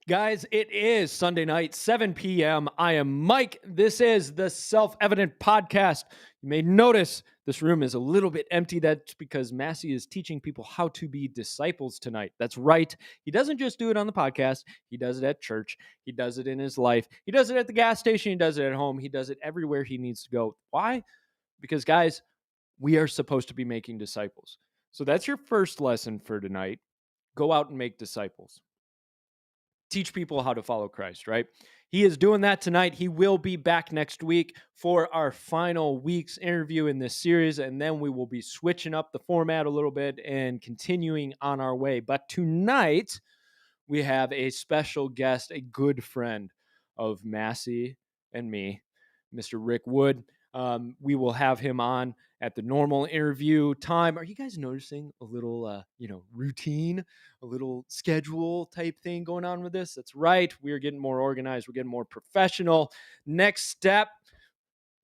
Guys, it is Sunday night, 7 p.m. I am Mike. This is the Self-Evident Podcast. You may notice this room is a little bit empty. That's because Massey is teaching people how to be disciples tonight. That's right. He doesn't just do it on the podcast. He does it at church. He does it in his life. He does it at the gas station. He does it at home. He does it everywhere he needs to go. Why? Because, guys, we are supposed to be making disciples. So that's your first lesson for tonight. Go out and make disciples. Teach people how to follow Christ, right? He is doing that tonight. He will be back next week for our final week's interview in this series, and then we will be switching up the format a little bit and continuing on our way. But tonight, we have a special guest, a good friend of Massey and me, Mr. Rick Wood. We will have him on at the normal interview time. Are you guys noticing a little, routine, a little schedule type thing going on with this? That's right. We are getting more organized. We're getting more professional. Next step,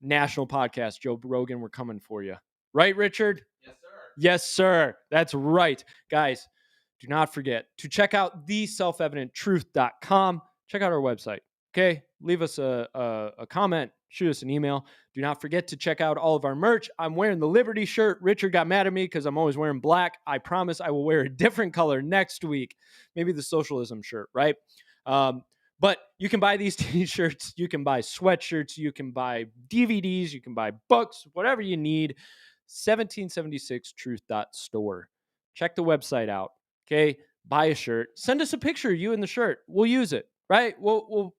national podcast. Joe Rogan, we're coming for you. Right, Richard? Yes, sir. Yes, sir. That's right. Guys, do not forget to check out theselfevidenttruth.com. Check out our website. Okay? Leave us a comment. Shoot us an email. Do not forget to check out all of our merch. I'm wearing the Liberty shirt. Richard got mad at me because I'm always wearing black. I promise I will wear a different color next week. Maybe the socialism shirt, right? But you can buy these t-shirts. You can buy sweatshirts. You can buy DVDs. You can buy books, whatever you need. 1776truth.store. Check the website out. Okay? Buy a shirt. Send us a picture of you in the shirt. We'll use it, right? We'll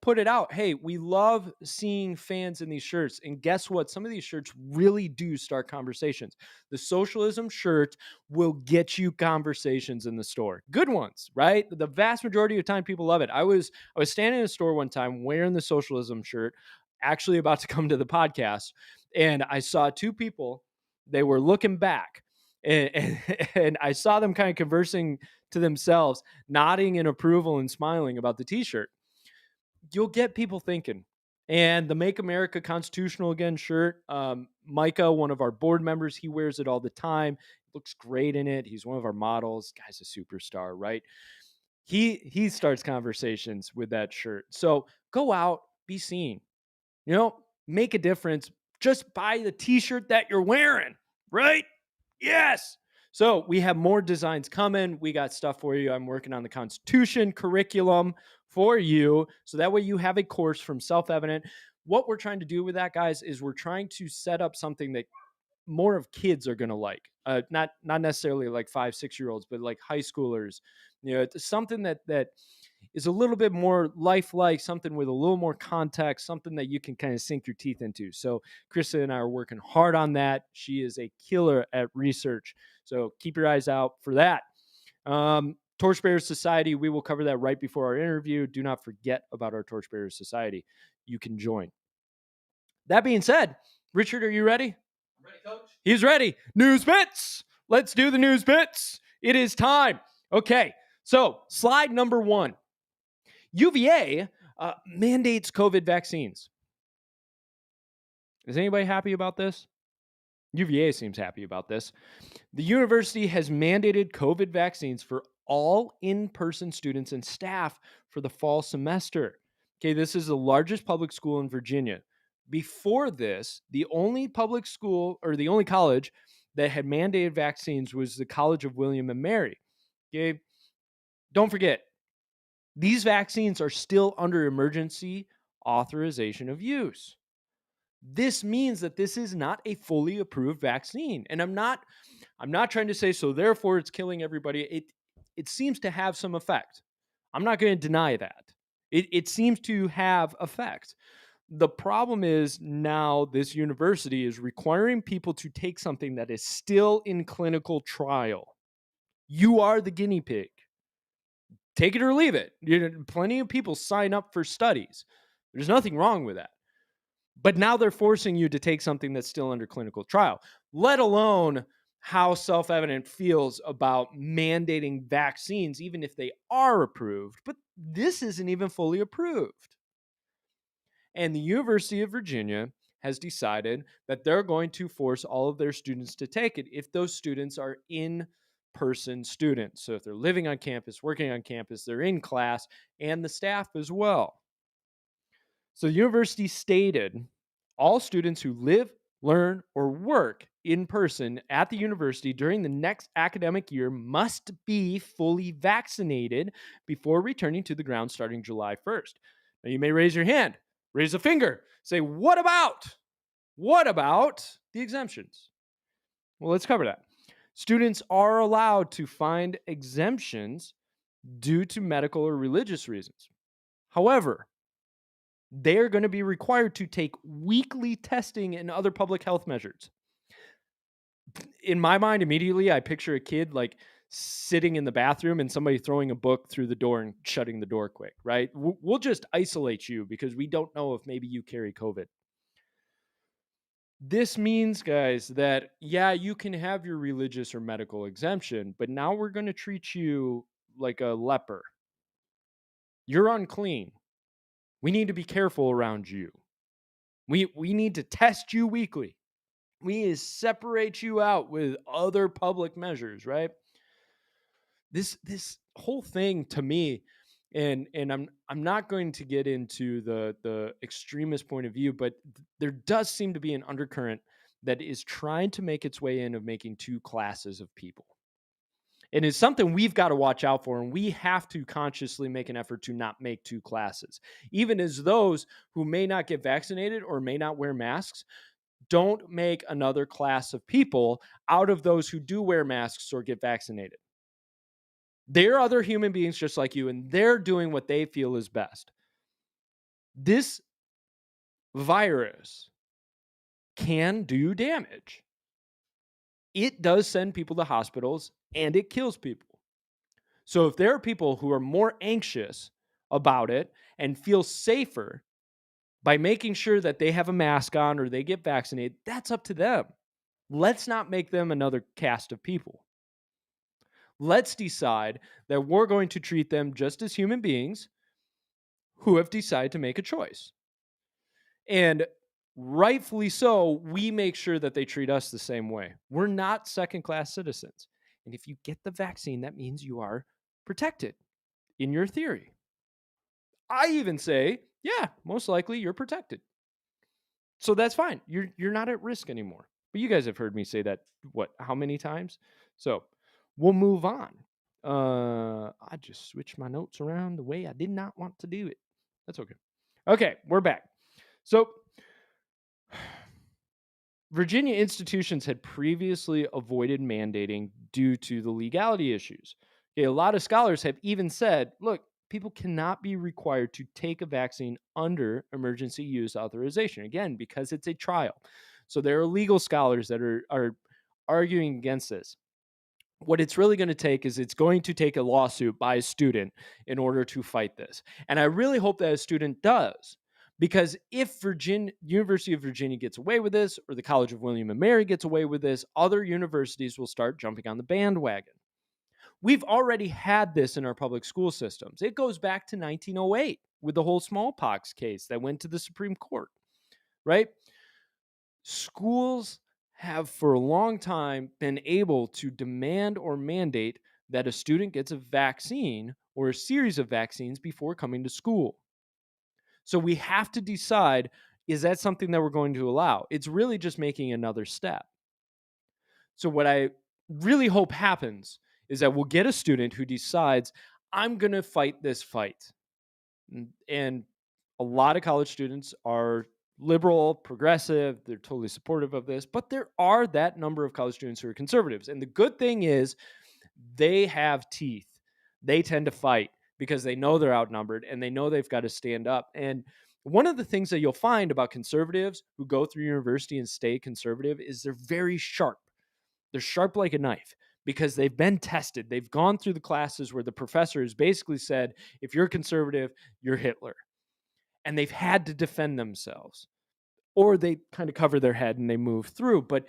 put it out. Hey, we love seeing fans in these shirts. And guess what? Some of these shirts really do start conversations. The socialism shirt will get you conversations in the store. Good ones, right? The vast majority of the time, people love it. I was standing in a store one time wearing the socialism shirt, actually about to come to the podcast, and I saw two people. They were looking back, and I saw them kind of conversing to themselves, nodding in approval and smiling about the t-shirt. You'll get people thinking. And the Make America Constitutional Again shirt, Micah, one of our board members, he wears it all the time. Looks great in it. He's one of our models. Guy's a superstar, right? He starts conversations with that shirt. So go out, be seen. Make a difference. Just buy the t-shirt that you're wearing, right? Yes. So we have more designs coming. We got stuff for you. I'm working on the Constitution curriculum for you. So that way you have a course from Self-Evident. What we're trying to do with that, guys, is we're trying to set up something that more of kids are going to like. Not necessarily like 5-6-year-olds, but like high schoolers. It's something that is a little bit more lifelike, something with a little more context, something that you can kind of sink your teeth into. So Krista and I are working hard on that. She is a killer at research. So keep your eyes out for that. Torchbearer Society, we will cover that right before our interview. Do not forget about our Torchbearer Society. You can join. That being said, Richard, are you ready? I'm ready, Coach. He's ready. News bits. Let's do the news bits. It is time. Okay, so slide number 1. UVA mandates COVID vaccines. Is anybody happy about this? UVA seems happy about this. The university has mandated COVID vaccines for all in-person students and staff for the fall semester. Okay, this is the largest public school in Virginia. Before this, the only public school or the only college that had mandated vaccines was the College of William and Mary. Okay, don't forget, these vaccines are still under emergency authorization of use. This means that this is not a fully approved vaccine. And I'm not trying to say, so therefore it's killing everybody. It seems to have some effect. I'm not going to deny that. It seems to have effect. The problem is now this university is requiring people to take something that is still in clinical trial. You are the guinea pig. Take it or leave it. Plenty of people sign up for studies. There's nothing wrong with that. But now they're forcing you to take something that's still under clinical trial, let alone how Self-Evident feels about mandating vaccines, even if they are approved. But this isn't even fully approved. And the University of Virginia has decided that they're going to force all of their students to take it if those students are in-person students. So if they're living on campus, working on campus, they're in class, and the staff as well. So the university stated all students who live, learn, or work in person at the university during the next academic year must be fully vaccinated before returning to the ground starting July 1st. Now you may raise your hand, raise a finger, say, what about the exemptions? Well, let's cover that. Students are allowed to find exemptions due to medical or religious reasons. However, they're going to be required to take weekly testing and other public health measures. In my mind, immediately, I picture a kid like sitting in the bathroom and somebody throwing a book through the door and shutting the door quick, right? We'll just isolate you because we don't know if maybe you carry COVID. This means, guys, that, yeah, you can have your religious or medical exemption, but now we're going to treat you like a leper. You're unclean. We need to be careful around you. We need to test you weekly. We need to separate you out with other public measures, right? This whole thing to me, and I'm not going to get into the extremist point of view, but there does seem to be an undercurrent that is trying to make its way in of making two classes of people. And it's something we've got to watch out for, and we have to consciously make an effort to not make two classes. Even as those who may not get vaccinated or may not wear masks, don't make another class of people out of those who do wear masks or get vaccinated. They're other human beings just like you, and they're doing what they feel is best. This virus can do damage. It does send people to hospitals, and it kills people. So if there are people who are more anxious about it and feel safer by making sure that they have a mask on or they get vaccinated, that's up to them. Let's not make them another cast of people. Let's decide that we're going to treat them just as human beings who have decided to make a choice. And rightfully so, we make sure that they treat us the same way. We're not second class citizens. And if you get the vaccine, that means you are protected in your theory. I even say, yeah, most likely you're protected. So that's fine. You're not at risk anymore. But you guys have heard me say that what, how many times? So we'll move on. I just switched my notes around the way I did not want to do it. That's okay. Okay, we're back. So Virginia institutions had previously avoided mandating due to the legality issues. Okay, a lot of scholars have even said, look, people cannot be required to take a vaccine under emergency use authorization, again, because it's a trial. So there are legal scholars that are arguing against this. What it's really going to take is it's going to take a lawsuit by a student in order to fight this. And I really hope that a student does. Because if University of Virginia gets away with this, or the College of William and Mary gets away with this, other universities will start jumping on the bandwagon. We've already had this in our public school systems. It goes back to 1908 with the whole smallpox case that went to the Supreme Court, right? Schools have for a long time been able to demand or mandate that a student gets a vaccine or a series of vaccines before coming to school. So we have to decide, is that something that we're going to allow? It's really just making another step. So what I really hope happens is that we'll get a student who decides, I'm going to fight this fight. And a lot of college students are liberal, progressive, they're totally supportive of this, but there are that number of college students who are conservatives. And the good thing is they have teeth. They tend to fight because they know they're outnumbered and they know they've got to stand up. And one of the things that you'll find about conservatives who go through university and stay conservative is they're very sharp. They're sharp like a knife because they've been tested. They've gone through the classes where the professor has basically said, if you're conservative, you're Hitler. And they've had to defend themselves. Or they kind of cover their head and they move through. But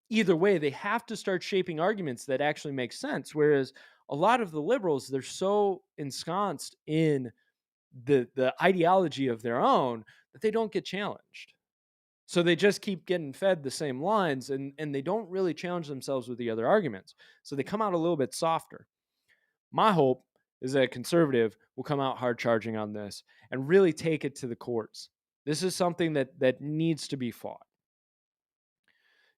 either way, they have to start shaping arguments that actually make sense. Whereas a lot of the liberals, they're so ensconced in the ideology of their own that they don't get challenged. So they just keep getting fed the same lines and they don't really challenge themselves with the other arguments. So they come out a little bit softer. My hope is that a conservative will come out hard charging on this and really take it to the courts. This is something that needs to be fought.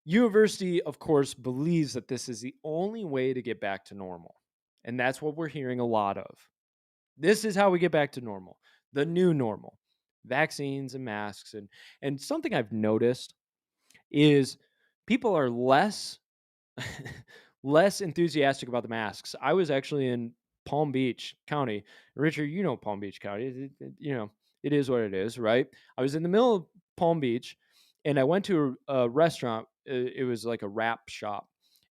University, of course, believes that this is the only way to get back to normal. And that's what we're hearing a lot of. This is how we get back to normal, the new normal, vaccines and masks. And something I've noticed is people are less less enthusiastic about the masks. I was actually in Palm Beach County. Richard, you know Palm Beach County. It is what it is, right? I was in the middle of Palm Beach and I went to a restaurant. It was like a wrap shop.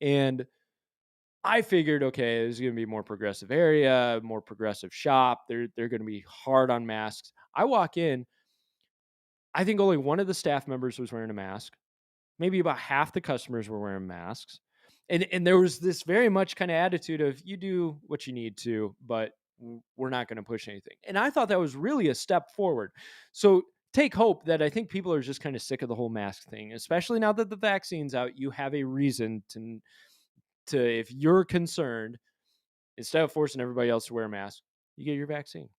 And I figured, okay, this is going to be a more progressive area, more progressive shop. They're going to be hard on masks. I walk in, I think only one of the staff members was wearing a mask. Maybe about half the customers were wearing masks. And there was this very much kind of attitude of you do what you need to, but we're not going to push anything. And I thought that was really a step forward. So take hope that I think people are just kind of sick of the whole mask thing, especially now that the vaccine's out. You have a reason to if you're concerned, instead of forcing everybody else to wear a mask, you get your vaccine.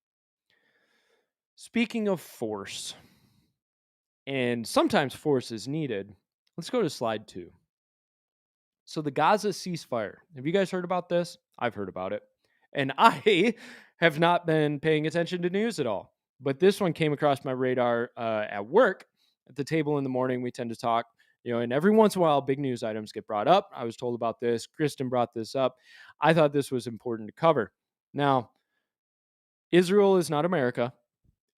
Speaking of force, and sometimes force is needed, let's go to slide 2. So the Gaza ceasefire. Have you guys heard about this? I've heard about it. And I have not been paying attention to news at all. But this one came across my radar at work. At the table in the morning, we tend to talk, and every once in a while, big news items get brought up. I was told about this. Kristen brought this up. I thought this was important to cover. Now, Israel is not America.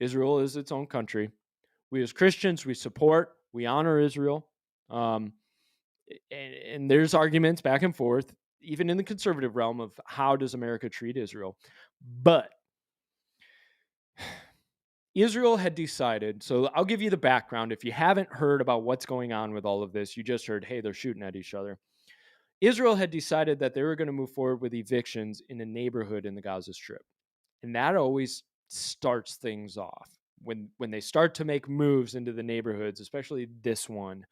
Israel is its own country. We as Christians, we support, we honor Israel. And there's arguments back and forth, even in the conservative realm, of how does America treat Israel. But Israel had decided, so I'll give you the background. If you haven't heard about what's going on with all of this, you just heard, hey, they're shooting at each other. Israel had decided that they were going to move forward with evictions in a neighborhood in the Gaza Strip. And that always starts things off. when they start to make moves into the neighborhoods, especially this one,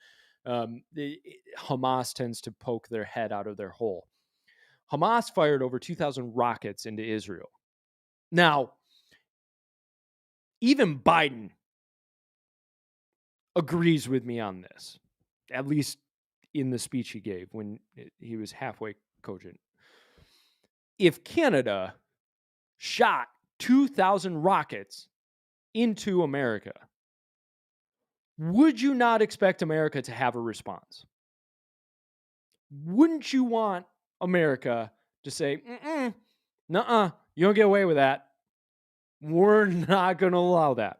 Hamas tends to poke their head out of their hole. Hamas fired over 2,000 rockets into Israel. Now, even Biden agrees with me on this, at least in the speech he gave when he was halfway cogent. If Canada shot 2,000 rockets into America, would you not expect America to have a response? Wouldn't you want America to say, nuh-uh, you don't get away with that. We're not going to allow that.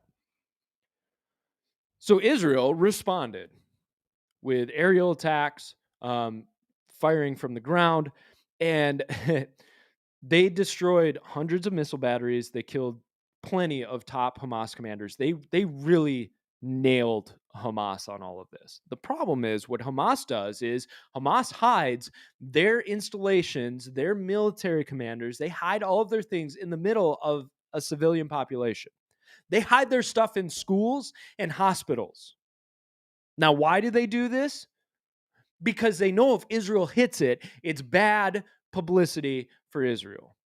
So Israel responded with aerial attacks, firing from the ground, and they destroyed hundreds of missile batteries. They killed plenty of top Hamas commanders. They really nailed Hamas on all of this. The problem is what Hamas does is Hamas hides their installations, their military commanders. They hide all of their things in the middle of a civilian population. They hide their stuff in schools and hospitals. Now, why do they do this? Because they know if Israel hits it, it's bad publicity for Israel.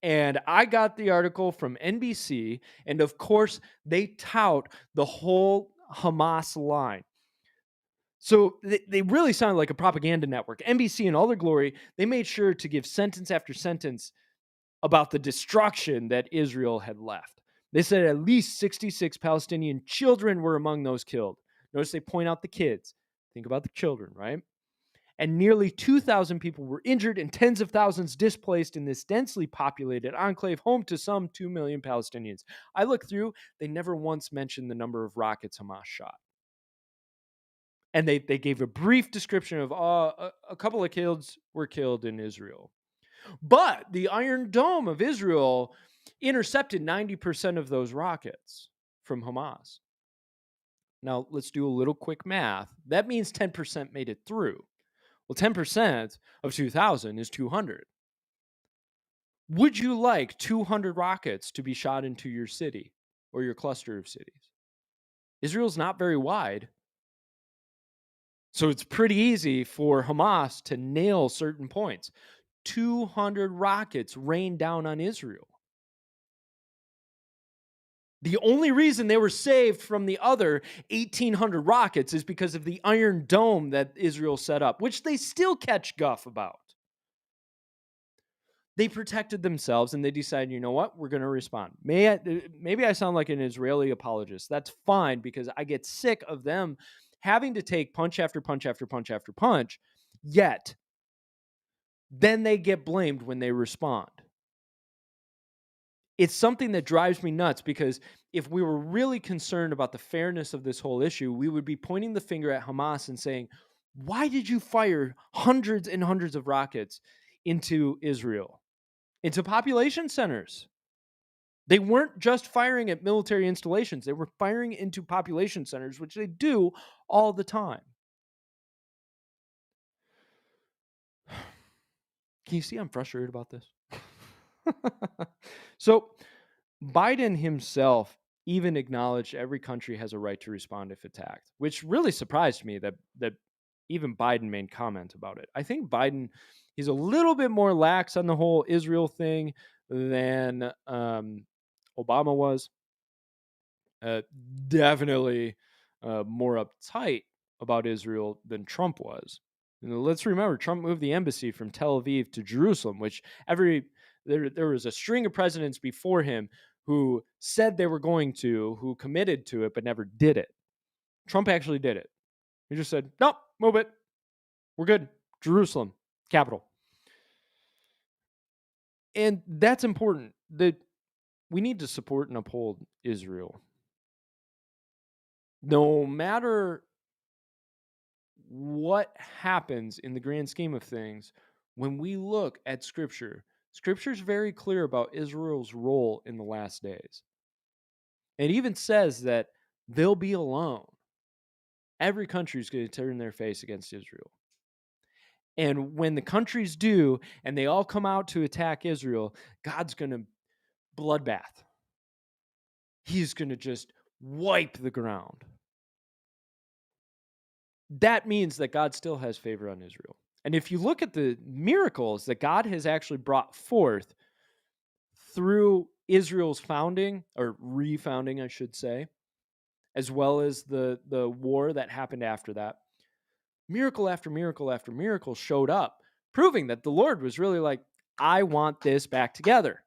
And I got the article from NBC, and of course, they tout the whole Hamas line. So they really sound like a propaganda network. NBC, in all their glory, they made sure to give sentence after sentence about the destruction that Israel had left. They said at least 66 Palestinian children were among those killed. Notice they point out the kids. Think about the children, right? And nearly 2,000 people were injured and tens of thousands displaced in this densely populated enclave home to some 2 million Palestinians. I looked through, they never once mentioned the number of rockets Hamas shot. And they gave a brief description of a couple of kids were killed in Israel. But the Iron Dome of Israel intercepted 90% of those rockets from Hamas. Now, let's do a little quick math. That means 10% made it through. Well, 10% of 2,000 is 200. Would you like 200 rockets to be shot into your city or your cluster of cities? Israel's not very wide. So it's pretty easy for Hamas to nail certain points. 200 rockets rained down on Israel. The only reason they were saved from the other 1,800 rockets is because of the Iron Dome that Israel set up, which they still catch guff about. They protected themselves and they decided, you know what, we're going to respond. Maybe I sound like an Israeli apologist. That's fine because I get sick of them having to take punch after punch after punch after punch, yet then they get blamed when they respond. It's something that drives me nuts because if we were really concerned about the fairness of this whole issue, we would be pointing the finger at Hamas and saying, why did you fire hundreds and hundreds of rockets into Israel, into population centers? They weren't just firing at military installations. They were firing into population centers, which they do all the time. Can you see I'm frustrated about this? So Biden himself even acknowledged every country has a right to respond if attacked, which really surprised me that even Biden made comment about it. I think Biden, he's a little bit more lax on the whole Israel thing than Obama was. Definitely more uptight about Israel than Trump was. Let's remember, Trump moved the embassy from Tel Aviv to Jerusalem, which there was a string of presidents before him who said they were going to, who committed to it, but never did it. Trump actually did it. He just said, nope, move it. We're good. Jerusalem, capital. And that's important. That we need to support and uphold Israel. No matter what happens in the grand scheme of things, when we look at Scripture, Scripture's very clear about Israel's role in the last days. It even says that they'll be alone. Every country is going to turn their face against Israel. And when the countries do, and they all come out to attack Israel, God's going to bloodbath. he's going to just wipe the ground. That means that God still has favor on Israel. And if you look at the miracles that God has actually brought forth through Israel's founding, or refounding, I should say, as well as the war that happened after that, miracle after miracle after miracle showed up, proving that the Lord was really like, I want this back together.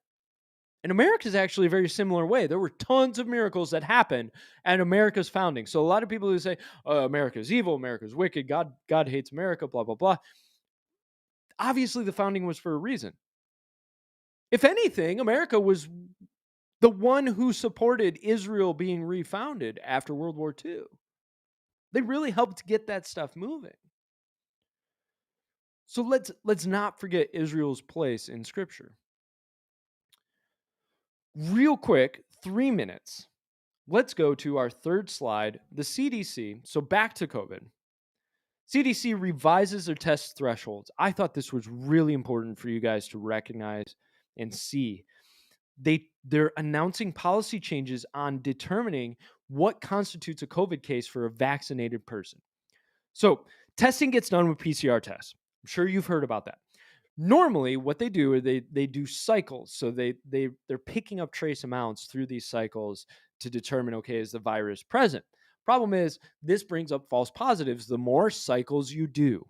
And America is actually a very similar way. There were tons of miracles that happened at America's founding. So a lot of people who say, America is evil, America is wicked, God hates America, blah, blah, blah. Obviously, the founding was for a reason. If anything, America was the one who supported Israel being refounded after World War II. They really helped get that stuff moving. So let's not forget Israel's place in Scripture. Real quick, 3 minutes. Let's go to our third slide, the CDC. So back to COVID. CDC revises their test thresholds. I thought this was really important for you guys to recognize and see. They're announcing policy changes on determining what constitutes a COVID case for a vaccinated person. So testing gets done with PCR tests. I'm sure you've heard about that. Normally, what they do is they do cycles. So they're picking up trace amounts through these cycles to determine, okay, is the virus present? Problem is, this brings up false positives the more cycles you do.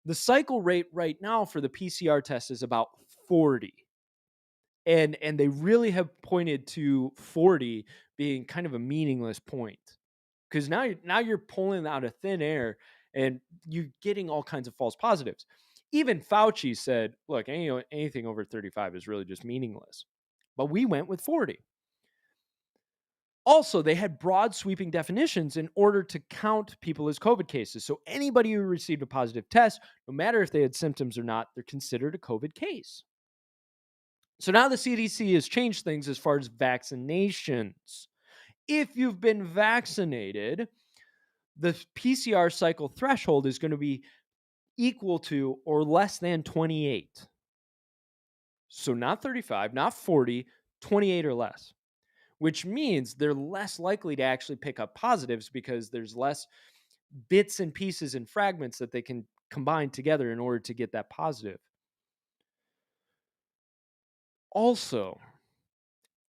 The cycle rate right now for the PCR test is about 40. And they really have pointed to 40 being kind of a meaningless point. Because now you're pulling out of thin air and you're getting all kinds of false positives. Even Fauci said, look, anything over 35 is really just meaningless. But we went with 40. Also, they had broad sweeping definitions in order to count people as COVID cases. So anybody who received a positive test, no matter if they had symptoms or not, they're considered a COVID case. So now the CDC has changed things as far as vaccinations. If you've been vaccinated, the PCR cycle threshold is going to be equal to or less than 28. So not 35, not 40, 28 or less, which means they're less likely to actually pick up positives because there's less bits and pieces and fragments that they can combine together in order to get that positive. Also,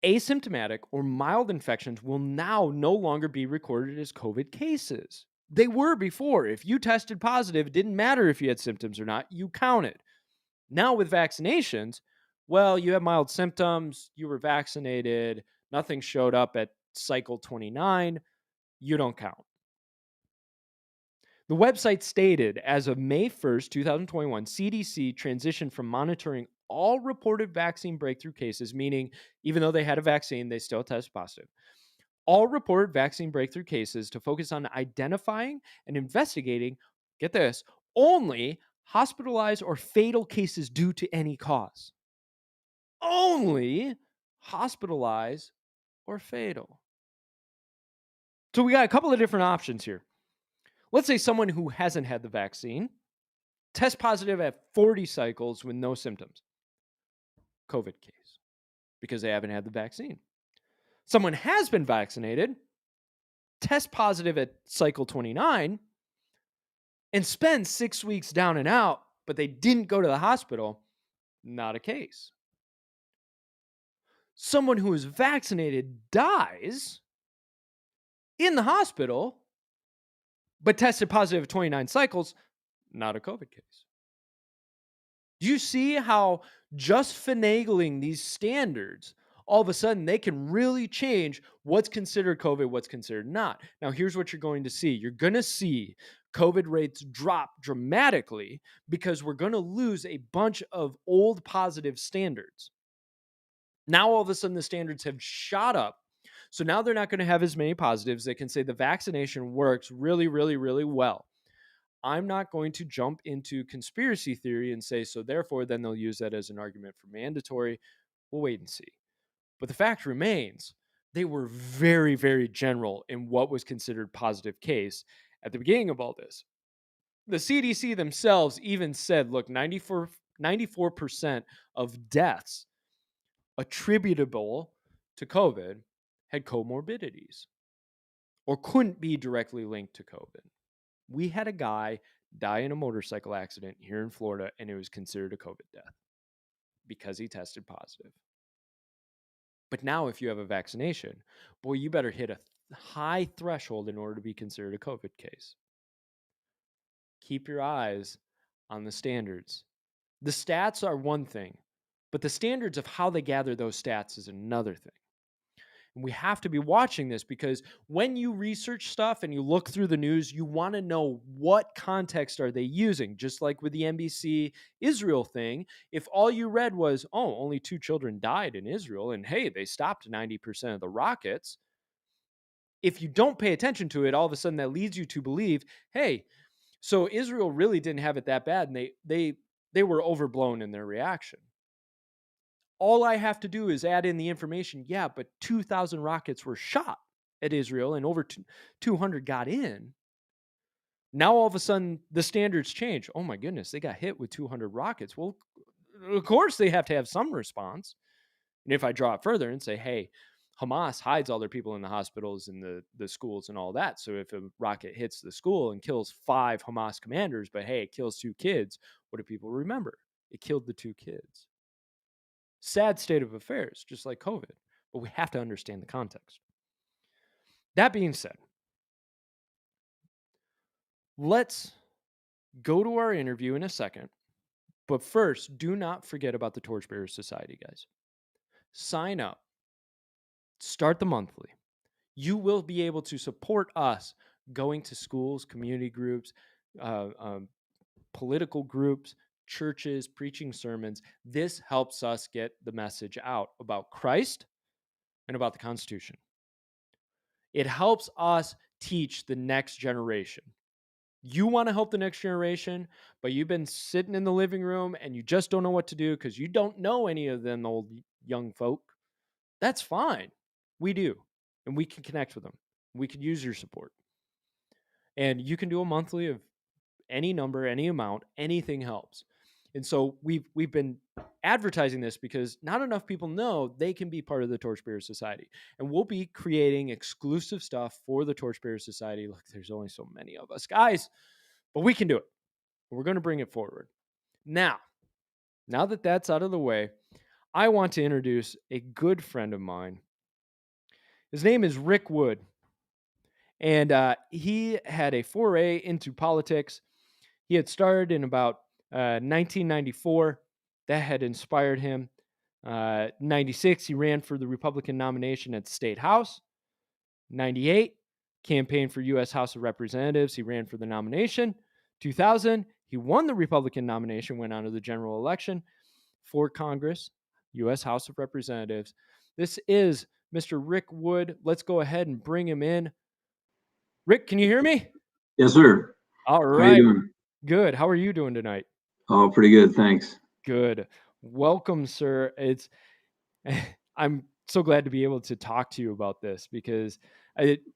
asymptomatic or mild infections will now no longer be recorded as COVID cases. They were before. If you tested positive, it didn't matter if you had symptoms or not, you counted. Now with vaccinations, well, you have mild symptoms, you were vaccinated, nothing showed up at cycle 29, you don't count. The website stated, as of May 1st, 2021, CDC transitioned from monitoring all reported vaccine breakthrough cases, meaning even though they had a vaccine, they still test positive. All reported vaccine breakthrough cases to focus on identifying and investigating, get this, only hospitalized or fatal cases due to any cause. Only hospitalized or fatal. So we got a couple of different options here. Let's say someone who hasn't had the vaccine, test positive at 40 cycles with no symptoms. COVID case, because they haven't had the vaccine. Someone has been vaccinated, test positive at cycle 29, and spend 6 weeks down and out, but they didn't go to the hospital, not a case. Someone who is vaccinated dies in the hospital, but tested positive at 29 cycles, not a COVID case. Do you see how just finagling these standards, all of a sudden they can really change what's considered COVID, what's considered not? Now, here's what you're going to see. You're going to see COVID rates drop dramatically because we're going to lose a bunch of old positive standards. Now, all of a sudden, the standards have shot up. So now they're not going to have as many positives. They can say the vaccination works really, really, really well. I'm not going to jump into conspiracy theory and say, so therefore, then they'll use that as an argument for mandatory. We'll wait and see. But the fact remains, they were very, very general in what was considered positive case at the beginning of all this. The CDC themselves even said, look, 94% of deaths attributable to COVID had comorbidities or couldn't be directly linked to COVID. We had a guy die in a motorcycle accident here in Florida, and it was considered a COVID death because he tested positive. But now if you have a vaccination, boy, you better hit a high threshold in order to be considered a COVID case. Keep your eyes on the standards. The stats are one thing, but the standards of how they gather those stats is another thing. And we have to be watching this because when you research stuff and you look through the news, you want to know what context are they using. Just like with the NBC Israel thing, if all you read was, oh, only 2 children died in Israel, and hey, they stopped 90% of the rockets. If you don't pay attention to it, all of a sudden that leads you to believe, hey, so Israel really didn't have it that bad, and they were overblown in their reaction. All I have to do is add in the information, yeah, but 2,000 rockets were shot at Israel and over 200 got in. Now all of a sudden the standards change. Oh my goodness, they got hit with 200 rockets. Well, of course they have to have some response. And if I draw it further and say, hey, Hamas hides all their people in the hospitals and the schools and all that. So if a rocket hits the school and kills 5 Hamas commanders, but hey, it kills 2 kids, what do people remember? It killed the 2 kids. Sad state of affairs, just like COVID, but we have to understand the context. That being said, let's go to our interview in a second. But first, do not forget about the Torchbearer Society, guys. Sign up. Start the monthly. You will be able to support us going to schools, community groups, political groups, churches, preaching sermons. This helps us get the message out about Christ and about the Constitution. It helps us teach the next generation. You want to help the next generation, but you've been sitting in the living room and you just don't know what to do because you don't know any of them old young folk. That's fine. We do. And we can connect with them. We can use your support. And you can do a monthly of any number, any amount, anything helps. And so we've been advertising this because not enough people know they can be part of the Torchbearer Society. And we'll be creating exclusive stuff for the Torchbearer Society. Look, there's only so many of us guys, but we can do it. We're going to bring it forward. Now that that's out of the way, I want to introduce a good friend of mine. His name is Rick Wood. And he had a foray into politics. He had started in about 1994. That had inspired him. 96, he ran for the Republican nomination at the State House. 98, campaigned for U.S. House of Representatives. He ran for the nomination. 2000, he won the Republican nomination, went on to the general election for Congress, U.S. House of Representatives. This is Mr. Rick Wood. Let's go ahead and bring him in. Rick, can you hear me? Yes, sir. All right. How you doing? Good. How are you doing tonight? Oh, pretty good. Thanks. Good. Welcome, sir. I'm so glad to be able to talk to you about this because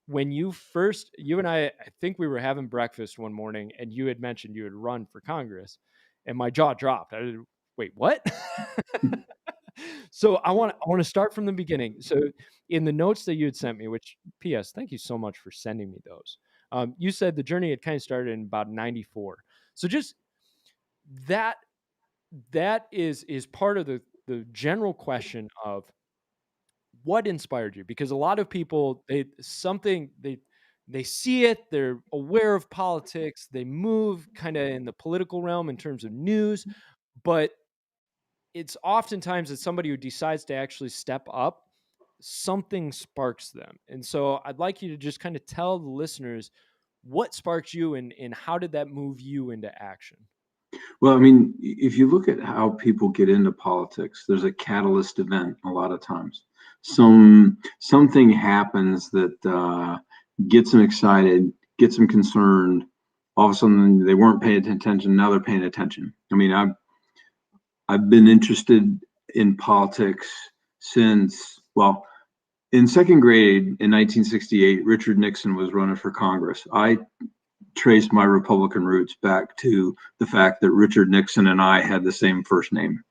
when you and I think we were having breakfast one morning and you had mentioned you had run for Congress and my jaw dropped. Wait, what? So I want to start from the beginning. So in the notes that you had sent me, which P.S., thank you so much for sending me those. You said the journey had kind of started in about 94. So just that is part of the general question of what inspired you, because a lot of people they see it, they're aware of politics, they move kind of in the political realm in terms of news, but it's oftentimes that somebody who decides to actually step up, something sparks them. And so I'd like you to just kind of tell the listeners what sparked you and how did that move you into action? Well, I mean, if you look at how people get into politics, there's a catalyst event a lot of times. Something happens that gets them excited, gets them concerned. All of a sudden, they weren't paying attention. Now they're paying attention. I mean, I've been interested in politics since, well, in second grade in 1968, Richard Nixon was running for Congress. I traced my Republican roots back to the fact that Richard Nixon and I had the same first name.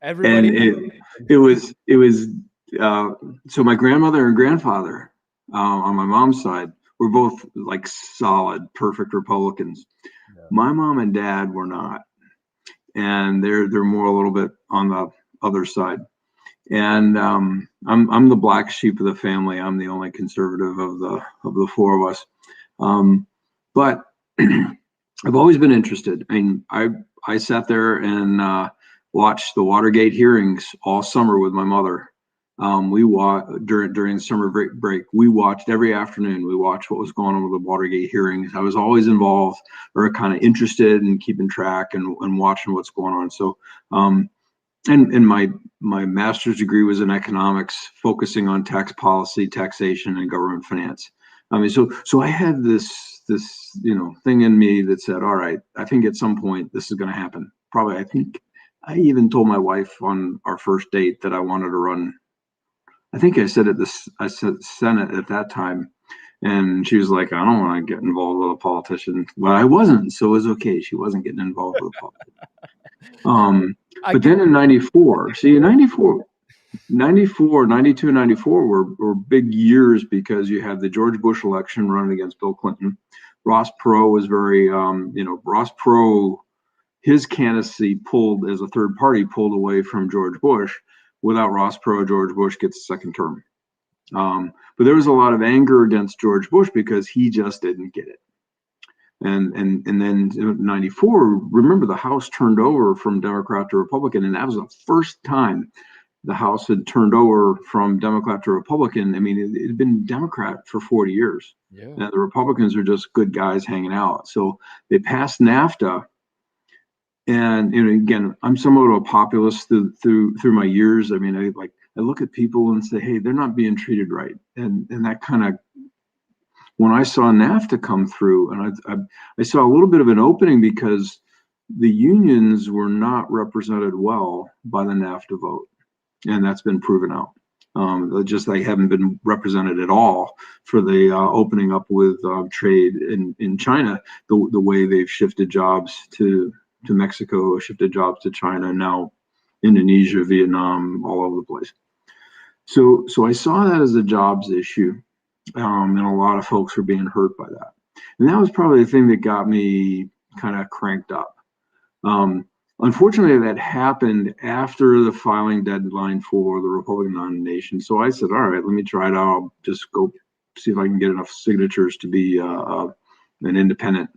Everybody, and it was So my grandmother and grandfather on my mom's side were both like solid, perfect Republicans. Yeah. My mom and dad were not, and they're more a little bit on the other side. And I'm the black sheep of the family. I'm the only conservative of the four of us. But I've always been interested. I mean, I sat there and watched the Watergate hearings all summer with my mother. We watched during summer break. We watched every afternoon. We watched what was going on with the Watergate hearings. I was always involved or kind of interested in keeping track and watching what's going on. So, and my master's degree was in economics, focusing on tax policy, taxation, and government finance. I mean, so I had this thing in me that said, all right, I think at some point this is going to happen. Probably, I think I even told my wife on our first date that I wanted to run. I think I said I said Senate at that time, and she was like, I don't want to get involved with a politician. Well, I wasn't, so it was okay. She wasn't getting involved with a politician. But then in 94, see, in 94, 94, 92, 94 were big years because you had the George Bush election running against Bill Clinton. Ross Perot was very, Ross Perot, his candidacy pulled as a third party, pulled away from George Bush. Without Ross Perot, George Bush gets a second term. But there was a lot of anger against George Bush because he just didn't get it. And then in 94, remember the House turned over from Democrat to Republican, and that was the first time the House had turned over from Democrat to Republican. I mean, it had been Democrat for 40 years. Yeah. And the Republicans are just good guys hanging out. So they passed NAFTA. And again, I'm somewhat of a populist through my years. I mean, I look at people and say, hey, they're not being treated right. And that kind of, when I saw NAFTA come through, and I saw a little bit of an opening because the unions were not represented well by the NAFTA vote. And that's been proven out. Just they haven't been represented at all for the opening up with trade in China, the way they've shifted jobs to Mexico, shifted jobs to China, now Indonesia, Vietnam, all over the place. So I saw that as a jobs issue, and a lot of folks were being hurt by that. And that was probably the thing that got me kind of cranked up. Unfortunately, that happened after the filing deadline for the Republican nomination. So I said, all right, let me try it out. I'll just go see if I can get enough signatures to be an independent.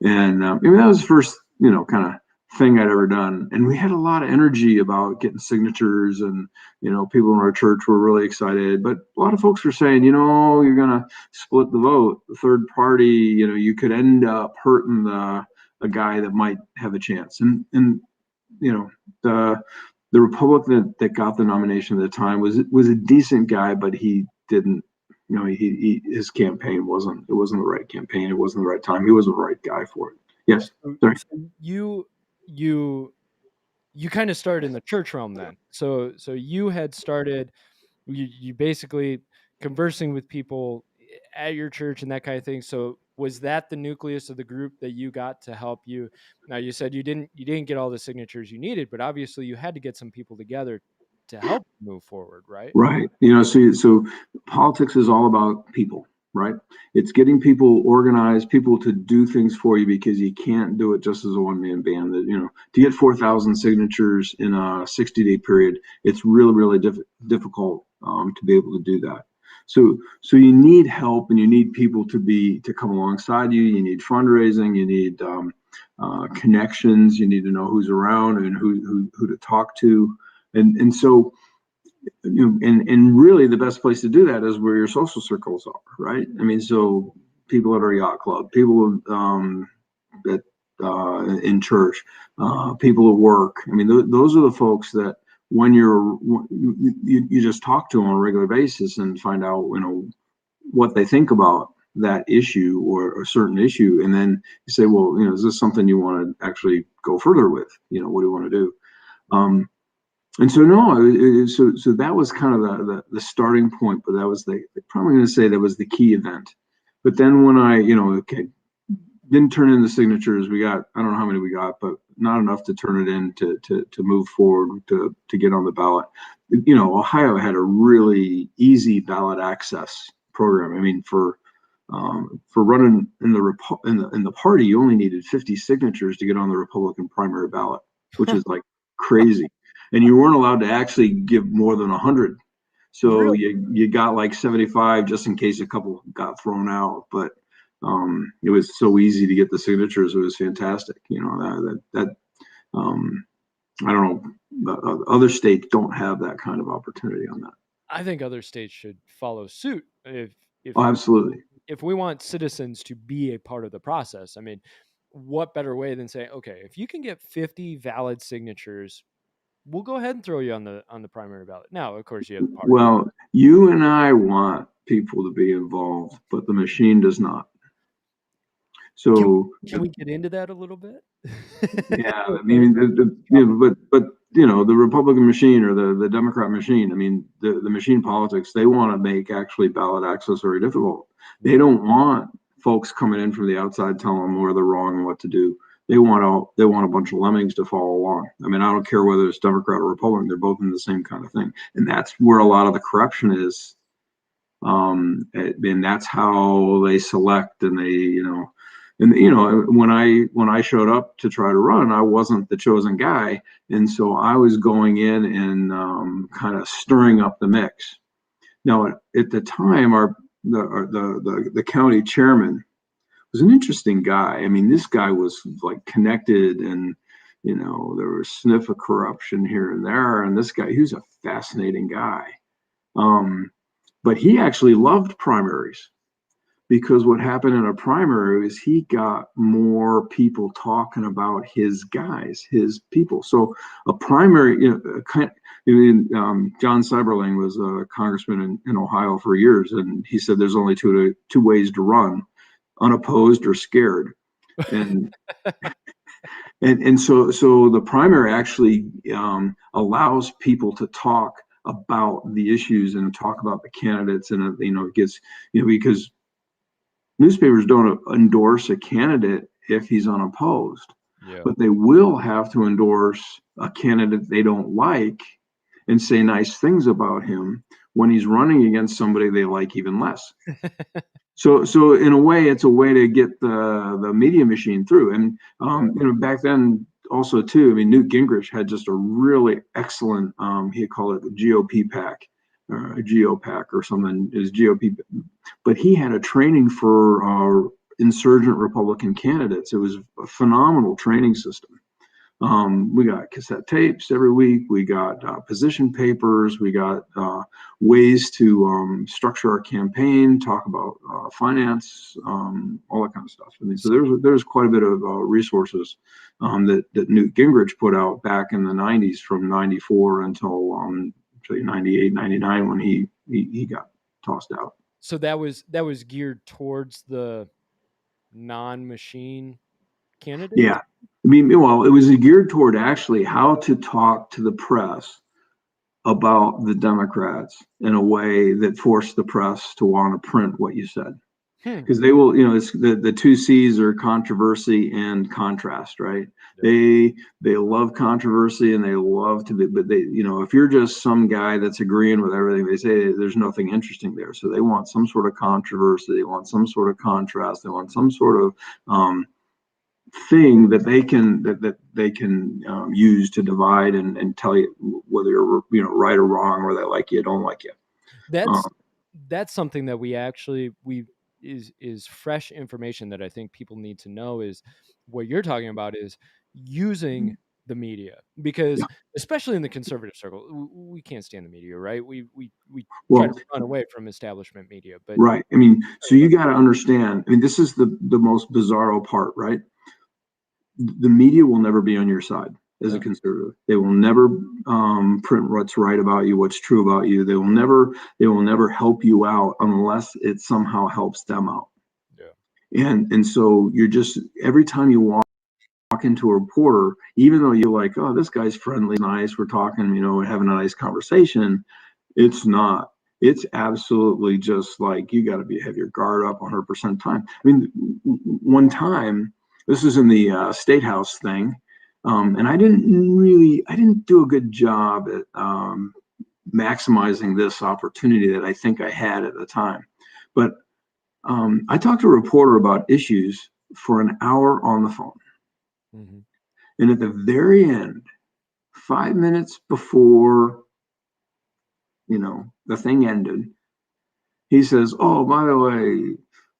And that was the first, kind of thing I'd ever done. And we had a lot of energy about getting signatures, and, people in our church were really excited. But a lot of folks were saying, you're going to split the vote. The third party, you could end up hurting a guy that might have a chance. And the Republican that got the nomination at the time was a decent guy, but he didn't, his campaign wasn't the right campaign. It wasn't the right time. He wasn't the right guy for it. Yes. Sorry. So you kind of started in the church realm then. So you had started, you basically conversing with people at your church and that kind of thing. So was that the nucleus of the group that you got to help you? Now you said you didn't get all the signatures you needed, but obviously you had to get some people together to help move forward, right? Right. So politics is all about people, right? It's getting people organized, people to do things for you, because you can't do it just as a one-man band. That to get 4,000 signatures in a 60-day period, it's really, really difficult to be able to do that. So you need help, and you need people to come alongside you. You need fundraising. You need connections. You need to know who's around and who to talk to, and so. And really the best place to do that is where your social circles are, right? I mean, so people at our yacht club, people that in church, people at work. I mean, those are the folks that when you just talk to on a regular basis and find out, what they think about that issue or a certain issue, and then you say, well, is this something you want to actually go further with? What do you want to do? And so so that was kind of the starting point, but that was probably going to say that was the key event. But then when I, didn't turn in the signatures. We got, I don't know how many we got, but not enough to turn it in to move forward to get on the ballot. You know, Ohio had a really easy ballot access program. I mean, for running in the party, you only needed 50 signatures to get on the Republican primary ballot, which is like crazy. And you weren't allowed to actually give more than 100. So Really? you got like 75 just in case a couple got thrown out. But it was so easy to get the signatures. It was fantastic. You know, that I don't know. Other states don't have that kind of opportunity on that. I think other states should follow suit if Oh, absolutely. if we want citizens to be a part of the process. I mean, what better way than say, okay, if you can get 50 valid signatures, we'll go ahead and throw you on the primary ballot. Now, of course, you have the party. Well, you and I want people to be involved, but the machine does not. So Can we get into that a little bit? yeah, I mean, you know, but you know, the Republican machine or the Democrat machine. I mean, the machine politics. They want to make actually ballot access very difficult. They don't want folks coming in from the outside telling them where they're wrong and what to do. They want a bunch of lemmings to follow along. I mean, I don't care whether it's Democrat or Republican; they're both in the same kind of thing, and that's where a lot of the corruption is. And that's how they select, and they, you know, and you know, when I showed up to try to run, I wasn't the chosen guy, and so I was going in and kind of stirring up the mix. Now, at the time, the county chairman was an interesting guy. I mean, this guy was like connected, and you know, there was sniff of corruption here and there. And this guy, he was a fascinating guy. But he actually loved primaries because what happened in a primary is he got more people talking about his guys, his people. So a primary, you know, John Seiberling was a congressman in Ohio for years, and he said there's only two ways to run: unopposed or scared. And so the primary actually allows people to talk about the issues and talk about the candidates, and you know, it gets, you know, because newspapers don't endorse a candidate if he's unopposed, but they will have to endorse a candidate they don't like and say nice things about him when he's running against somebody they like even less. So in a way, it's a way to get the media machine through. And you know, back then also too, I mean, Newt Gingrich had just a really excellent, he called it the GOP pack, or a GeoPack or something, is GOP, but he had a training for insurgent Republican candidates. It was a phenomenal training system. We got cassette tapes every week. We got position papers. We got ways to structure our campaign, talk about finance, all that kind of stuff. I mean, so there's quite a bit of resources that Newt Gingrich put out back in the 90s, from 94 until 98, 99, when he got tossed out. So that was geared towards the non-machine candidate. Yeah. I mean, well, it was geared toward actually how to talk to the press about the Democrats in a way that forced the press to want to print what you said. Because they will, you know, it's the two C's are controversy and contrast, right? Yeah. They love controversy and they love to be, but they, you know, if you're just some guy that's agreeing with everything they say, there's nothing interesting there. So they want some sort of controversy, they want some sort of contrast, they want some sort of thing that they can use to divide and tell you whether you're, you know, right or wrong, or they like you, don't like you. That's something that is fresh information that I think people need to know. Is what you're talking about is using the media, because especially in the conservative circle, we can't stand the media, right? We try to run away from establishment media, but right. I mean, so you got to understand. I mean, this is the most bizarro part, right? The media will never be on your side as a conservative. They will never print what's right about you, what's true about you. They will never help you out unless it somehow helps them out. Yeah. And so you're just, every time you walk into a reporter, even though you're like, oh, this guy's friendly, nice, we're talking, you know, having a nice conversation, it's not. It's absolutely just like you got to have your guard up 100% time. I mean, one time, this was in the State House thing, and I didn't do a good job at maximizing this opportunity that I think I had at the time. But I talked to a reporter about issues for an hour on the phone. Mm-hmm. And at the very end, 5 minutes before, the thing ended, he says, "Oh, by the way,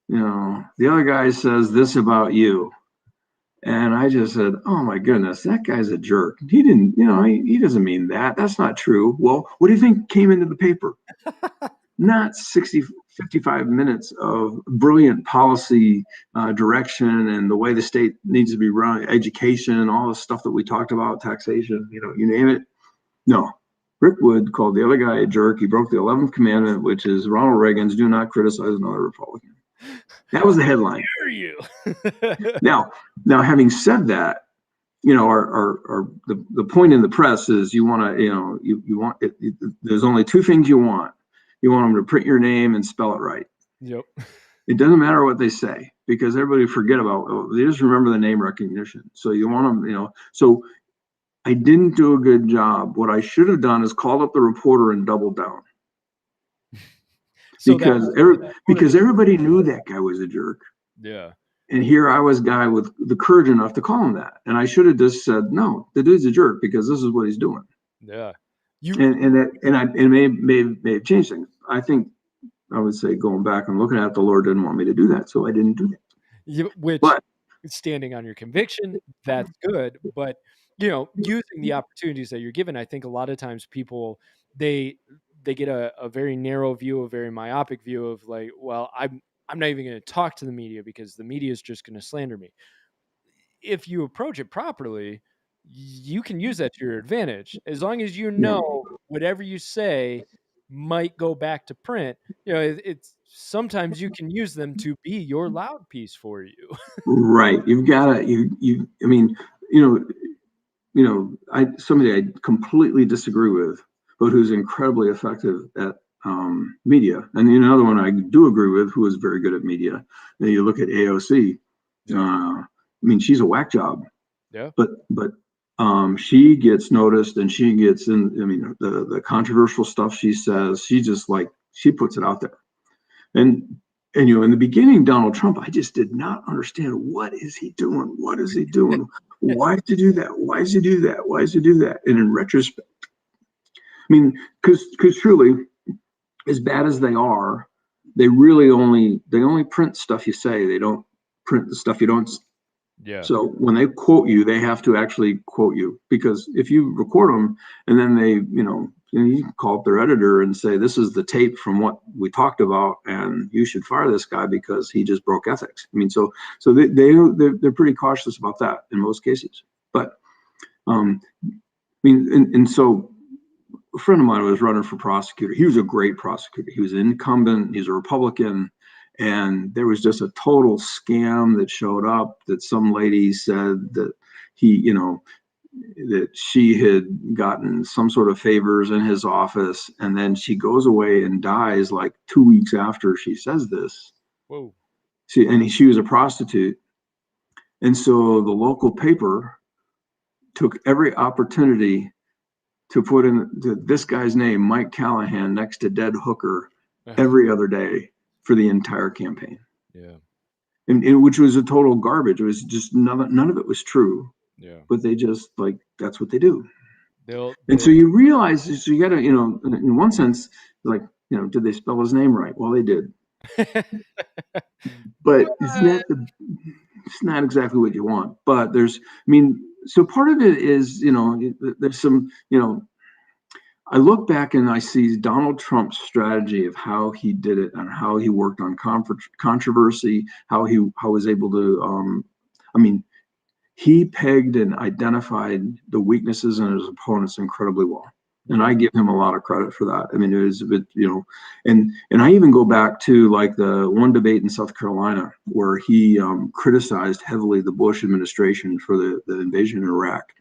the other guy says this about you." And I just said, "Oh my goodness, that guy's a jerk. He didn't, he doesn't mean that. That's not true." Well, what do you think came into the paper? Not 55 minutes of brilliant policy direction and the way the state needs to be run, education, all the stuff that we talked about, taxation, you name it. No. Rick Wood called the other guy a jerk. He broke the 11th commandment, which is Ronald Reagan's "do not criticize another Republican." That was the headline. How dare you? Now, having said that, the point in the press is you want to, you want it, there's only two things you want. You want them to print your name and spell it right. Yep. It doesn't matter what they say because everybody forget about. They just remember the name recognition. So you want them, So I didn't do a good job. What I should have done is called up the reporter and doubled down. So because everybody knew that guy was a jerk. Yeah. And here I was a guy with the courage enough to call him that. And I should have just said, "No, the dude's a jerk because this is what he's doing." Yeah. It may have changed things. I think I would say going back and looking at it, the Lord didn't want me to do that, so I didn't do that. But standing on your conviction, that's good. But using the opportunities that you're given, I think a lot of times people they get a very narrow view, a very myopic view of like, well, I'm not even going to talk to the media because the media is just going to slander me. If you approach it properly, you can use that to your advantage. As long as whatever you say might go back to print, it's sometimes you can use them to be your loud piece for you. Right. You've got to, I mean, somebody I completely disagree with, but who's incredibly effective at media. And another one I do agree with, who is very good at media. Then you look at AOC. Yeah. She's a whack job. Yeah. But she gets noticed, and she gets in. The controversial stuff she says, she puts it out there. And in the beginning, Donald Trump, I just did not understand, what is he doing? What is he doing? Why did he do that? Why does he do that? Why does he do that? And in retrospect, because truly, as bad as they are, they only print stuff you say. They don't print the stuff you don't. Yeah. So when they quote you, they have to actually quote you, because if you record them and then you can call up their editor and say, "This is the tape from what we talked about, and you should fire this guy because he just broke ethics." So they're pretty cautious about that in most cases. But so a friend of mine was running for prosecutor. He was a great prosecutor. He was an incumbent. He's a Republican. And there was just a total scam that showed up, that some lady said that that she had gotten some sort of favors in his office. And then she goes away and dies like 2 weeks after she says this. Whoa. She was a prostitute. And so the local paper took every opportunity to put in this guy's name, Mike Callahan, next to dead hooker every other day for the entire campaign. Yeah. And which was a total garbage. It was just none of it was true. Yeah. But they just that's what they do. And so you realize, so you got to, in one sense, did they spell his name right? Well, they did. But it's not exactly what you want. But so part of it is, there's some, I look back and I see Donald Trump's strategy of how he did it and how he worked on controversy, how he was able to, he pegged and identified the weaknesses in his opponents incredibly well. And I give him a lot of credit for that. It was a bit, and I even go back to the one debate in South Carolina where he criticized heavily the Bush administration for the invasion in Iraq.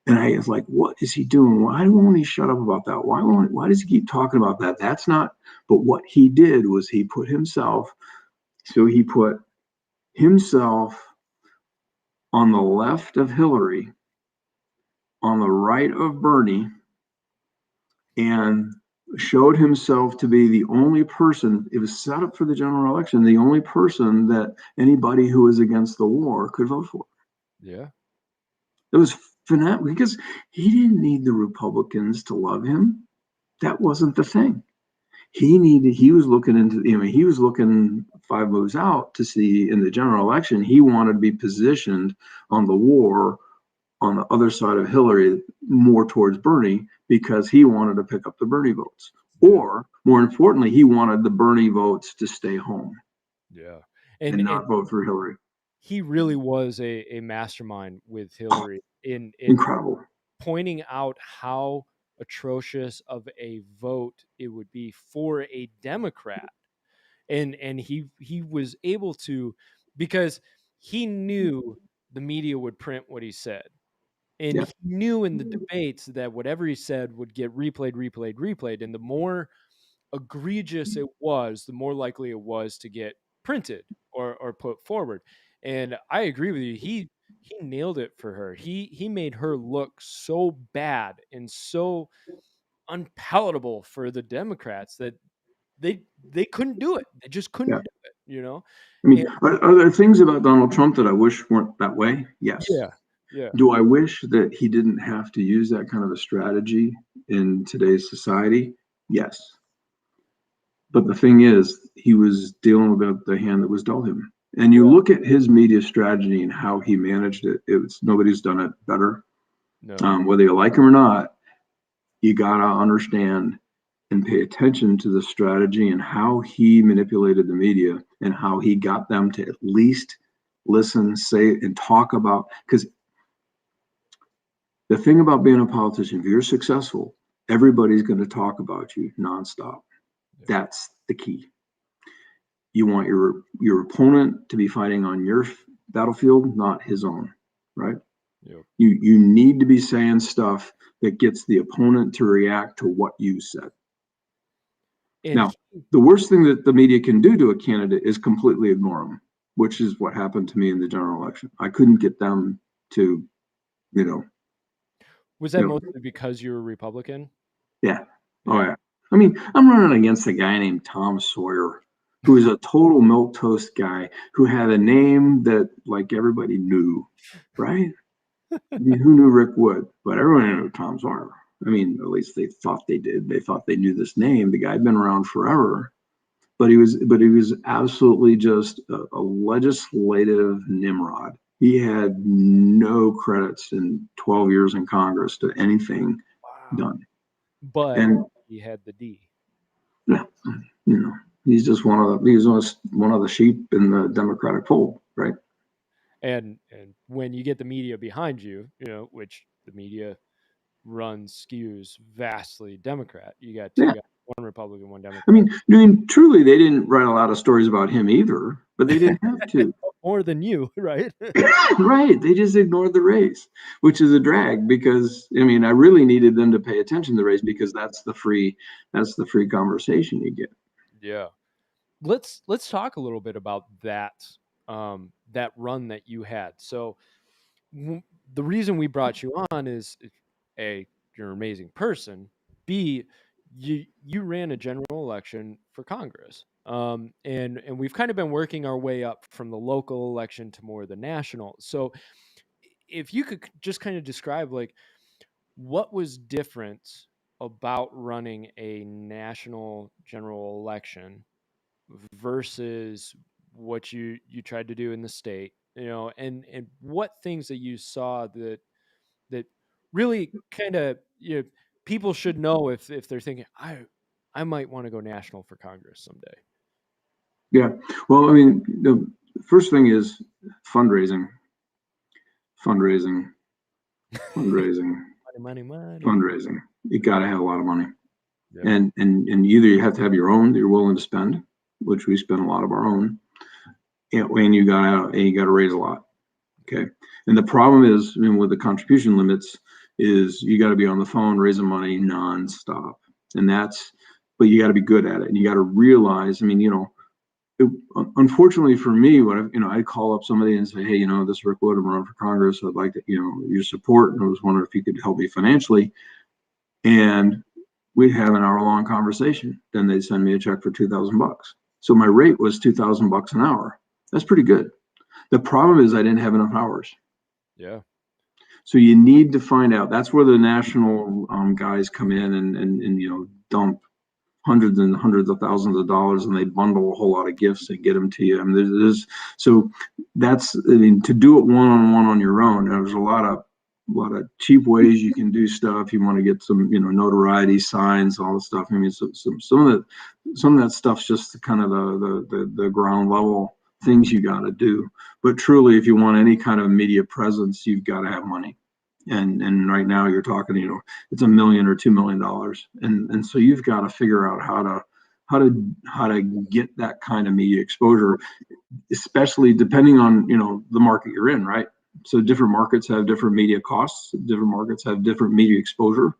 And I was like, what is he doing? Why won't he shut up about that? Why does he keep talking about that? That's not, but what he did was he put himself on the left of Hillary, on the right of Bernie, and showed himself to be the only person, it was set up for the general election, the only person that anybody who was against the war could vote for. Yeah. It was fanatic because he didn't need the Republicans to love him. That wasn't the thing. He was looking 5 moves out to see in the general election, he wanted to be positioned on the war on the other side of Hillary, more towards Bernie, because he wanted to pick up the Bernie votes. Or more importantly, he wanted the Bernie votes to stay home. Yeah. And not vote for Hillary. He really was a mastermind with Hillary in Incredible. pointing out how atrocious of a vote it would be for a Democrat. And he was able to, because he knew the media would print what he said. And he knew in the debates that whatever he said would get replayed. And the more egregious it was, the more likely it was to get printed or put forward. And I agree with you. He nailed it for her. He made her look so bad and so unpalatable for the Democrats that they couldn't do it. They just couldn't do it, you know? I mean, are there things about Donald Trump that I wish weren't that way? Yes. Yeah. Do I wish that he didn't have to use that kind of a strategy in today's society? Yes. But the thing is, he was dealing with the hand that was dealt him. And you look at his media strategy and how he managed it. Nobody's done it better. No. Whether you like him or not, you gotta understand and pay attention to the strategy and how he manipulated the media and how he got them to at least listen, say, and talk about. Because the thing about being a politician, if you're successful, everybody's going to talk about you nonstop. That's the key. You want your opponent to be fighting on your battlefield, not his own, right? Yep. You need to be saying stuff that gets the opponent to react to what you said. And now, the worst thing that the media can do to a candidate is completely ignore them, which is what happened to me in the general election. I couldn't get them to, Was that mostly because you were Republican? Yeah. Oh, yeah. I mean, I'm running against a guy named Tom Sawyer, who is a total milquetoast guy who had a name that like everybody knew, right? I mean, who knew Rick Wood? But everyone knew Tom Sawyer. I mean, at least they thought they did. They thought they knew this name. The guy had been around forever, but he was absolutely just a legislative Nimrod. He had no credits in 12 years in Congress to anything done. But he had the D. Yeah, he's just one of the sheep in the Democratic fold, right? And when you get the media behind you, which the media skews vastly Democrat. You got one Republican, one Democrat. I mean, truly, they didn't write a lot of stories about him either, but they didn't have to. More than you, right? Right. They just ignored the race, which is a drag because, I really needed them to pay attention to the race because that's the free conversation you get. Yeah. Let's talk a little bit about that run that you had. So the reason we brought you on is A, you're an amazing person. B, you ran a general election for Congress. And we've kind of been working our way up from the local election to more the national. So if you could just kind of describe like what was different about running a national general election versus what you tried to do in the state, and what things that you saw that really kind of people should know if they're thinking I might want to go national for Congress someday. Yeah, well, the first thing is fundraising. Money. Fundraising. You got to have a lot of money, and either you have to have your own that you're willing to spend, which we spend a lot of our own, and you got to raise a lot. Okay, and the problem is, with the contribution limits, is you got to be on the phone raising money nonstop. And but you got to be good at it. And you got to realize, I mean, unfortunately for me, I'd call up somebody and say, hey, this is Rick Wood, I'm running for Congress. I'd like to, your support. And I was wondering if you could help me financially. And we'd have an hour-long conversation. Then they'd send me a check for $2,000. So my rate was $2,000 an hour. That's pretty good. The problem is I didn't have enough hours. Yeah. So you need to find out. That's where the national guys come in and dump hundreds and hundreds of thousands of dollars, and they bundle a whole lot of gifts and get them to you. I mean, to do it one-on-one on your own. There's a lot of cheap ways you can do stuff. You want to get some, notoriety, signs, all the stuff. I mean, some of that stuff's just kind of the ground level things you got to do. But truly, if you want any kind of media presence, you've got to have money. And right now you're talking, it's $1 million or $2 million, and so you've got to figure out how to get that kind of media exposure, especially depending on the market you're in, right? So different markets have different media costs. Different markets have different media exposure.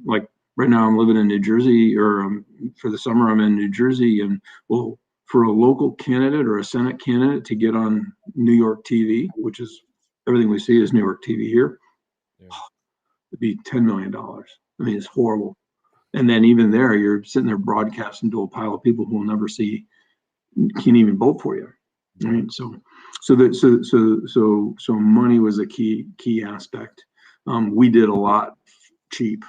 Like right now, I'm living in New Jersey, or for the summer I'm in New Jersey, and well, for a local candidate or a Senate candidate to get on New York TV, which is everything we see is New York TV here, it'd be $10 million. I mean, it's horrible. And then even there, you're sitting there broadcasting to a pile of people who will never can't even vote for you. Right? So money was a key aspect. We did a lot cheap.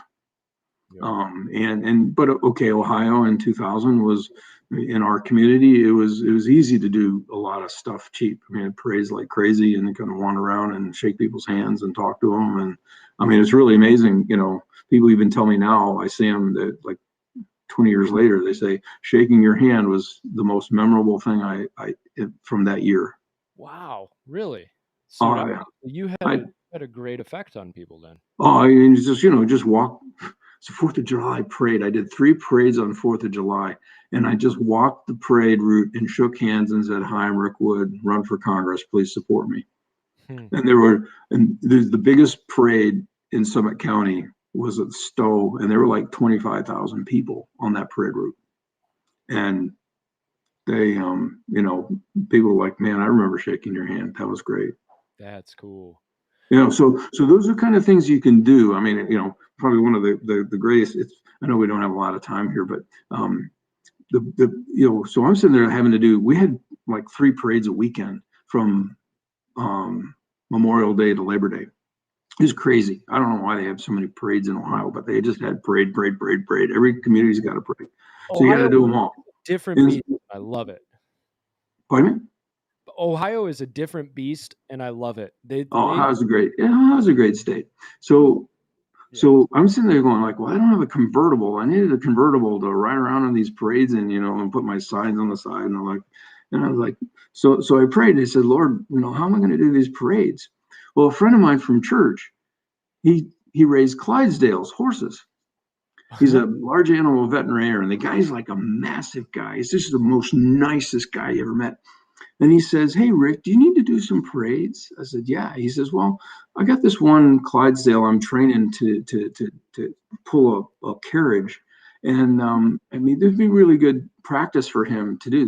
But Ohio in 2000 was, in our community, it was easy to do a lot of stuff cheap. I mean, it praised like crazy and kind of wander around and shake people's hands and talk to them. And I mean, it's really amazing. People even tell me now, I see them that like 20 years later, they say shaking your hand was the most memorable thing I from that year. Wow, really? So yeah. You had a great effect on people then. Oh, I mean, just walk. It's a 4th of July parade. I did 3 parades on 4th of July, and I just walked the parade route and shook hands and said, "Hi, I'm Rick Wood, run for Congress. Please support me." And there's the biggest parade in Summit County was at Stowe, and there were like 25,000 people on that parade route. And they, people were like, "Man, I remember shaking your hand. That was great." That's cool. So those are kind of things you can do. I mean, probably one of the greatest. I know we don't have a lot of time here, but so I'm sitting there having to do. We had like 3 parades a weekend from Memorial Day to Labor Day. It was crazy. I don't know why they have so many parades in Ohio, but they just had parade. Every community's got a parade, so you got to do them all. Different beast. I love it. Pardon me? Ohio is a different beast, and I love it. Ohio's a great state. So I'm sitting there going like, well, I don't have a convertible. I needed a convertible to ride around on these parades and put my signs on the side. And I was like, so I prayed. I said, Lord, how am I going to do these parades? Well, a friend of mine from church, he raised Clydesdales horses. He's a large animal veterinarian, and the guy's like a massive guy. He's just the most nicest guy you ever met. And he says, "Hey, Rick, do you need to do some parades?" I said, "Yeah." He says, "Well, I got this one Clydesdale I'm training to pull a carriage. And I mean, there'd be really good practice for him to do.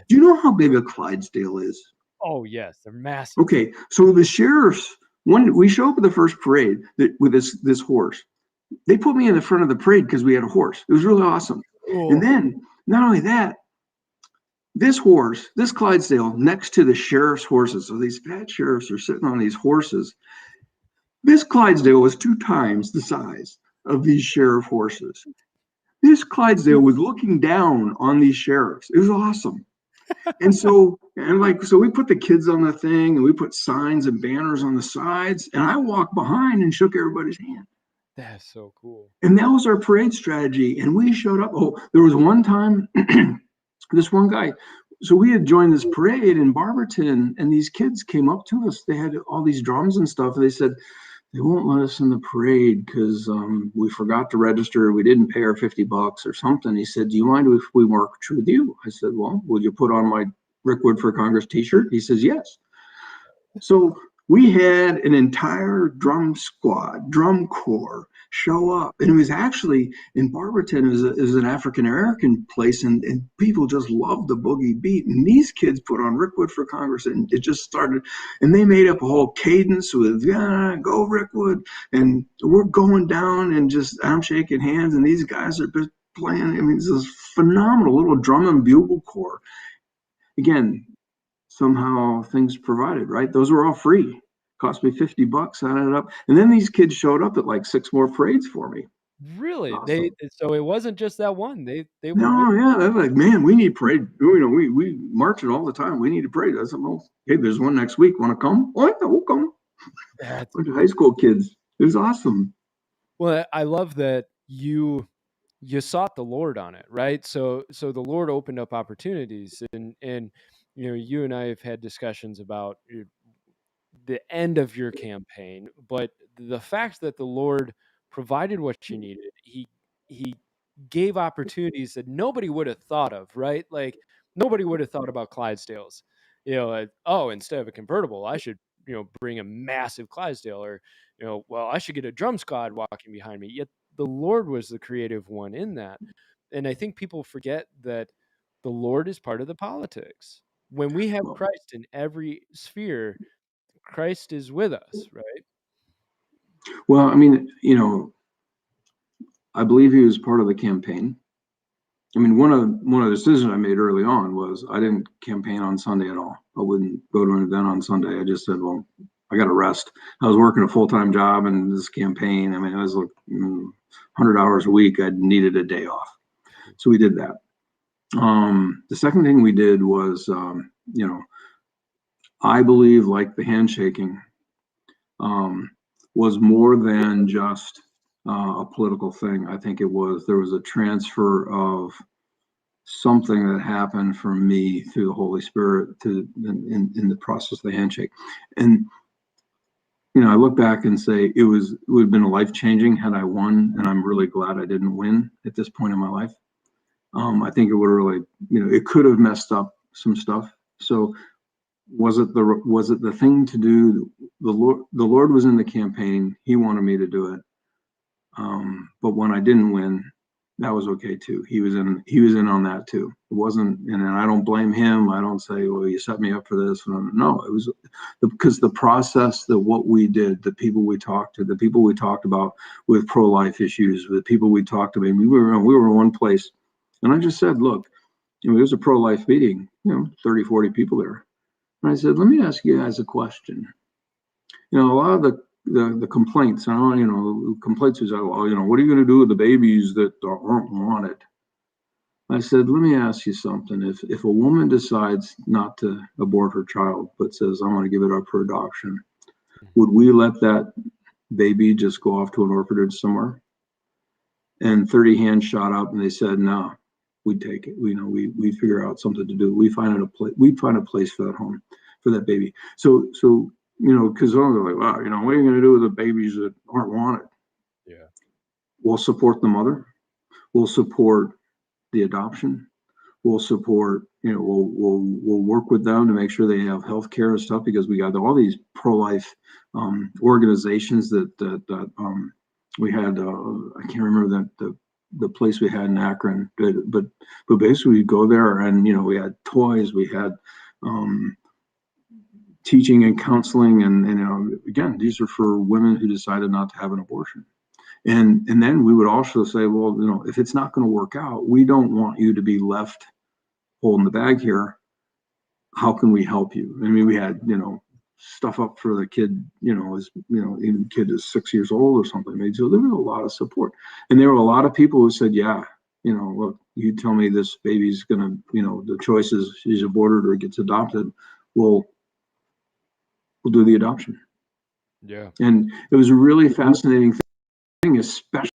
Do you know how big a Clydesdale is?" Oh, yes. They're massive. Okay. So the sheriffs, we show up at the first parade with this horse. They put me in the front of the parade because we had a horse. It was really awesome. Cool. And then not only that, this horse, this Clydesdale, next to the sheriff's horses. So these fat sheriffs are sitting on these horses. This Clydesdale was 2 times the size of these sheriff horses. This Clydesdale was looking down on these sheriffs. It was awesome. So we put the kids on the thing, and we put signs and banners on the sides, and I walked behind and shook everybody's hand. That's so cool. And that was our parade strategy. And we showed up. Oh, there was one time, this one guy, so we had joined this parade in Barberton, and these kids came up to us. They had all these drums and stuff. And they said, they won't let us in the parade because we forgot to register. We didn't pay our $50 or something. He said, "Do you mind if we march with you?" I said, "Well, will you put on my Rick Wood for Congress t-shirt?" He says, "Yes." So We had an entire drum squad, drum corps show up. And it was actually in Barberton, is an African American place, and people just loved the boogie beat. And these kids put on Rickwood for Congress, and it just started. And they made up a whole cadence with, yeah, go Rickwood. And we're going down, and just, I'm shaking hands, and these guys are just playing. I mean, it's this phenomenal little drum and bugle corps. Again, somehow things provided, right? Those were all free. Cost me $50. I ended up, and then these kids showed up at like 6 more parades for me. Really? Awesome. So it wasn't just that one. They were with. No, yeah, they're like, man, we need parade. We march it all the time. We need a parade. I said, well, hey, there's one next week. Want to come? Oh, yeah, we'll come. That's Bunch of high school kids. It was awesome. well. I love that you sought the Lord on it, right? So the Lord opened up opportunities, and you and I have had discussions about the end of your campaign, but the fact that the Lord provided what you needed, he gave opportunities that nobody would have thought of, right? Like nobody would have thought about Clydesdales. Oh, instead of a convertible, I should, bring a massive Clydesdale, or, well, I should get a drum squad walking behind me. Yet the Lord was the creative one in that. And I think people forget that the Lord is part of the politics. When we have Well, Christ in every sphere, Christ is with us, right? well, I mean, I believe he was part of the campaign. I mean, one of the decisions I made early on was I didn't campaign on Sunday at all. I wouldn't go to an event on Sunday. I just said, well, I got to rest. I was working a full-time job, and this campaign, I mean, I was like 100 hours a week. I needed a day off. So we did that. The second thing we did was, I believe like the handshaking um, was more than just a political thing. I think there was a transfer of something that happened for me through the Holy Spirit in the process of the handshake. And I look back and say it would have been life changing had I won, and I'm really glad I didn't win at this point in my life. I think it would have really, it could have messed up some stuff. So was it the thing to do? The Lord was in the campaign. He wanted me to do it. But when I didn't win, that was okay too. He was in on that too. It wasn't, and I don't blame him. I don't say, well, you set me up for this. No, it was because the process, that what we did, the people we talked to, the people we talked about with pro-life issues, the people we talked to. I mean, we were in one place, and I just said, look, it was a pro-life meeting, 30, 40 people there. And I said, let me ask you guys a question. A lot of the complaints, complaints is, well, what are you going to do with the babies that aren't wanted? I said, let me ask you something. If a woman decides not to abort her child, but says, I want to give it up for adoption, would we let that baby just go off to an orphanage somewhere? And 30 hands shot up, and they said, no, we'd take it. We figure out something to do. We'd find a place for that home, for that baby. So because they're like, wow, what are you going to do with the babies that aren't wanted? Yeah. We'll support the mother. We'll support the adoption. We'll support, we'll work with them to make sure they have health care and stuff, because we got all these pro-life organizations that we had. I can't remember the place we had in Akron, but basically we go there, and we had toys, we had teaching and counseling, and again, these are for women who decided not to have an abortion. And then we would also say, well, if it's not going to work out, we don't want you to be left holding the bag here. How can we help you? I mean, we had stuff up for the kid, even the kid is 6 years old or something. So there was a lot of support, and there were a lot of people who said, yeah, look, you tell me this baby's gonna, the choice is she's aborted or gets adopted. We'll do the adoption. Yeah. And it was a really fascinating thing, especially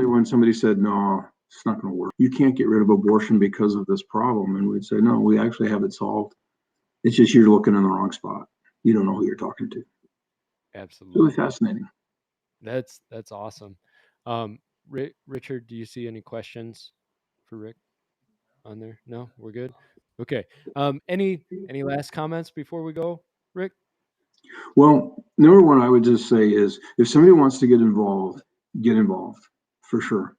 when somebody said, no, it's not going to work. You can't get rid of abortion because of this problem. And we'd say, no, we actually have it solved. It's just you're looking in the wrong spot. You don't know who you're talking to. It's really Absolutely. fascinating. That's awesome. Richard, do you see any questions for Rick on there? No, we're good. Okay. Any last comments before we go, Rick? Well, number one, I would just say is if somebody wants to get involved for sure.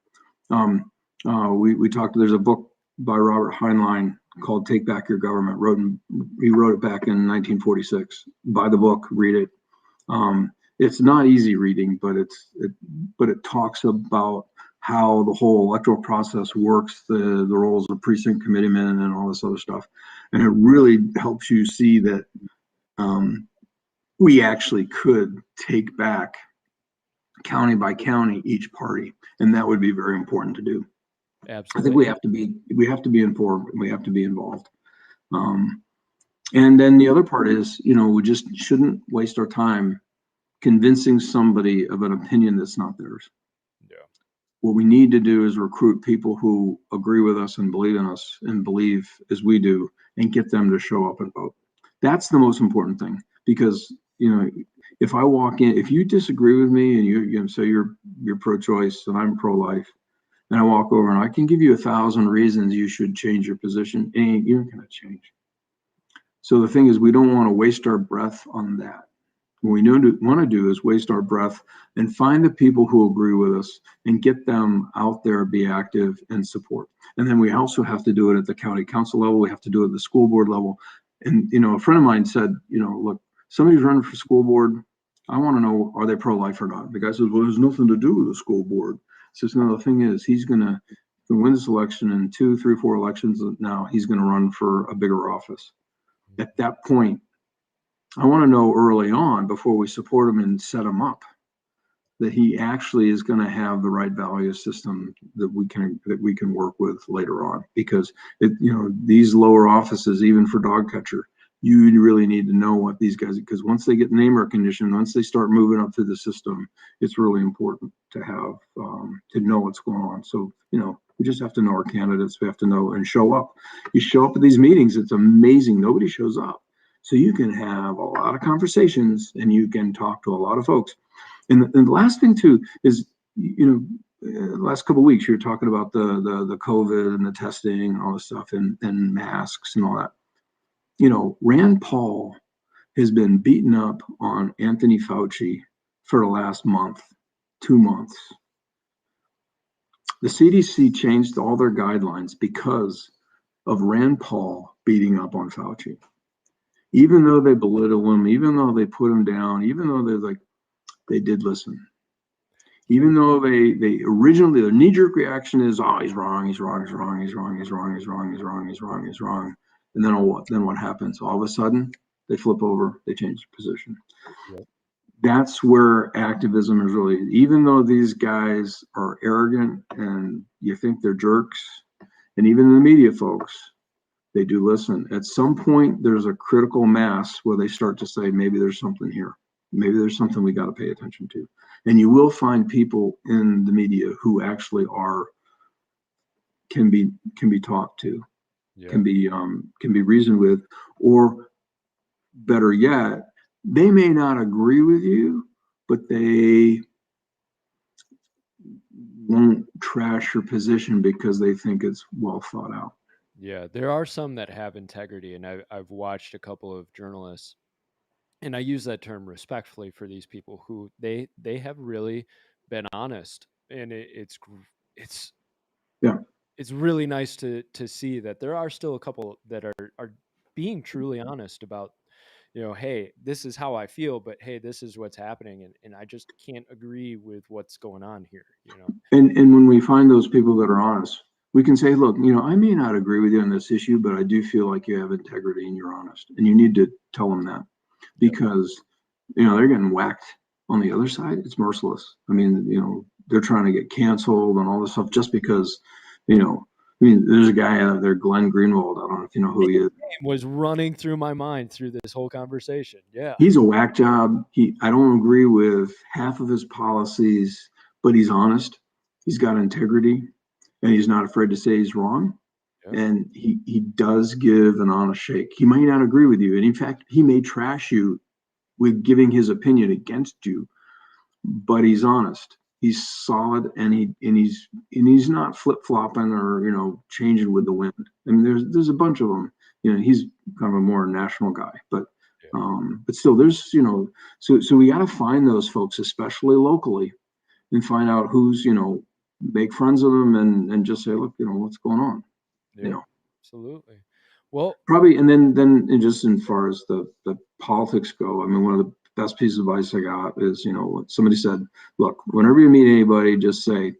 We talked. There's a book by Robert Heinlein called "Take Back Your Government." He wrote it back in 1946. Buy the book, read it. It's not easy reading, but it talks about how the whole electoral process works, the roles of precinct committeemen and all this other stuff, and it really helps you see that we actually could take back county by county each party, and that would be very important to do. Absolutely. I think we have to be informed, and we have to be involved. And then the other part is, we just shouldn't waste our time convincing somebody of an opinion that's not theirs. Yeah. What we need to do is recruit people who agree with us and believe in us and believe as we do, and get them to show up and vote. That's the most important thing, because if I walk in, if you disagree with me and you say you're pro-choice and I'm pro-life, and I walk over and I can give you 1,000 reasons you should change your position, you're going to change. So the thing is, we don't want to waste our breath on that. What we want to do is waste our breath and find the people who agree with us and get them out there, be active and support. And then we also have to do it at the county council level. We have to do it at the school board level. And, a friend of mine said, look, somebody's running for school board. I want to know, are they pro-life or not? The guy says, well, there's nothing to do with the school board. Says, no, the thing is, he's going to win this election, in 2, 3, 4 elections now, he's going to run for a bigger office. At that point, I want to know early on, before we support him and set him up, that he actually is going to have the right value system that we can work with later on. Because these lower offices, even for dog catcher, you really need to know what these guys, because once they get name recognition, once they start moving up through the system, it's really important to have to know what's going on. So we just have to know our candidates. We have to know and show up. You show up at these meetings, it's amazing. Nobody shows up. So you can have a lot of conversations and you can talk to a lot of folks. And the last thing too is, the last couple of weeks, you're talking about the COVID and the testing and all this stuff, and masks and all that. Rand Paul has been beaten up on Anthony Fauci for the last month, 2 months. The CDC changed all their guidelines because of Rand Paul beating up on Fauci. Even though they belittle him, even though they put him down, even though they did listen. Even though they originally, their knee-jerk reaction is, oh, he's wrong. And then what happens? All of a sudden, they flip over, they change position. Yep. That's where activism is really, even though these guys are arrogant and you think they're jerks, and even the media folks, they do listen. At some point, there's a critical mass where they start to say, maybe there's something here. Maybe there's something we got to pay attention to. And you will find people in the media who actually can be talked to, Yeah. can be reasoned with, or better yet, they may not agree with you, but they won't trash your position because they think it's well thought out. Yeah, there are some that have integrity, and I've watched a couple of journalists, and I use that term respectfully for these people who they have really been honest, and it's Yeah. It's really nice to see that there are still a couple that are being truly honest about, hey, this is how I feel, but hey, this is what's happening, and I just can't agree with what's going on here. And when we find those people that are honest, we can say, look, I may not agree with you on this issue, but I do feel like you have integrity and you're honest, and you need to tell them that, because they're getting whacked on the other side. It's merciless. I mean, they're trying to get canceled and all this stuff just because, there's a guy out there, Glenn Greenwald. I don't know if you know who he is. Was running through my mind through this whole conversation. Yeah, he's a whack job. I don't agree with half of his policies, but he's honest. He's got integrity, and he's not afraid to say he's wrong. Yeah. And he does give an honest shake. He might not agree with you, and in fact, he may trash you with giving his opinion against you, but he's honest. He's solid, and he's not flip-flopping or changing with the wind. I mean, there's a bunch of them. He's kind of a more national guy, but But still, there's, so we got to find those folks, especially locally, and find out who's, make friends with them and just say, look, what's going on, Yeah, absolutely. Well, probably. And then and just as far as the politics go, I mean, one of the best pieces of advice I got is, somebody said, look, whenever you meet anybody, just say,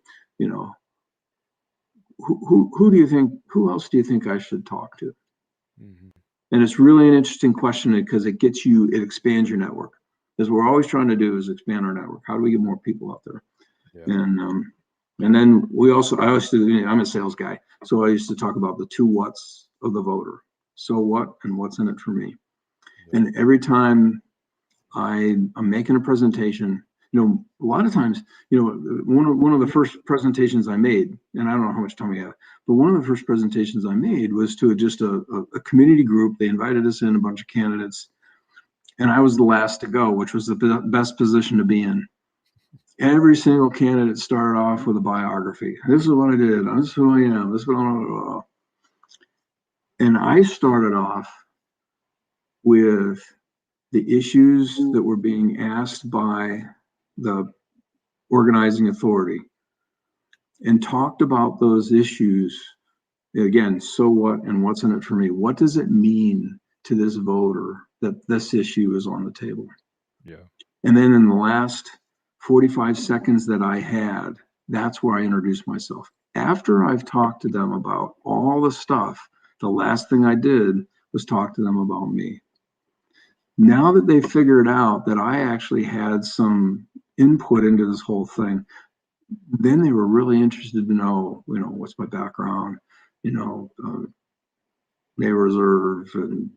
who do you think, who else do you think I should talk to? mhm. And it's really an interesting question because it expands your network. Because we're always trying to do is expand our network. How do we get more people out there? Yeah. And then I always do, I'm a sales guy. So I used to talk about the 2 what's of the voter. So what, and what's in it for me? Yeah. And every time I'm making a presentation, a lot of times, one of the first presentations I made, and I don't know how much time we have, but one of the first presentations I made was to just a community group. They invited us in, a bunch of candidates, and I was the last to go, which was the best position to be in. Every single candidate started off with a biography. This is what I did. This is who I am. This is what I'm. And I started off with the issues that were being asked by the organizing authority and talked about those issues. Again, so what and what's in it for me? What does it mean to this voter that this issue is on the table? Yeah. And then in the last 45 seconds that I had, that's where I introduced myself. After I've talked to them about all the stuff, the last thing I did was talk to them about me. Now that they figured out that I actually had some input into this whole thing, then they were really interested to know, what's my background, May Reserve, and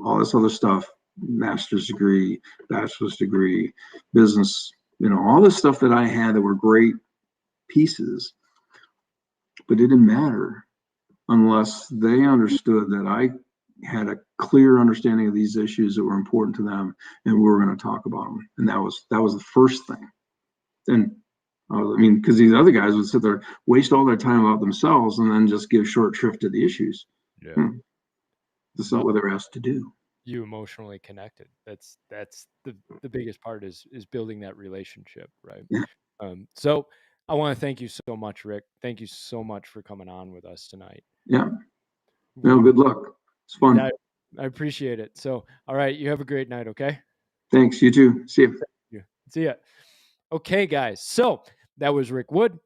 all this other stuff, master's degree, bachelor's degree, business, all this stuff that I had that were great pieces, but it didn't matter unless they understood that I had a clear understanding of these issues that were important to them, and we were going to talk about them. And that was the first thing. And because these other guys would sit there, waste all their time about themselves, and then just give short shrift to the issues. Yeah. That's not what they're asked to do. You emotionally connected. That's the biggest part is building that relationship, right? Yeah. So I want to thank you so much, Rick. Thank you so much for coming on with us tonight. Yeah. No, good luck. It's fun. I appreciate it. So, all right, you have a great night, okay? Thanks. You too. See you. See ya. Okay, guys. So that was Rick Wood.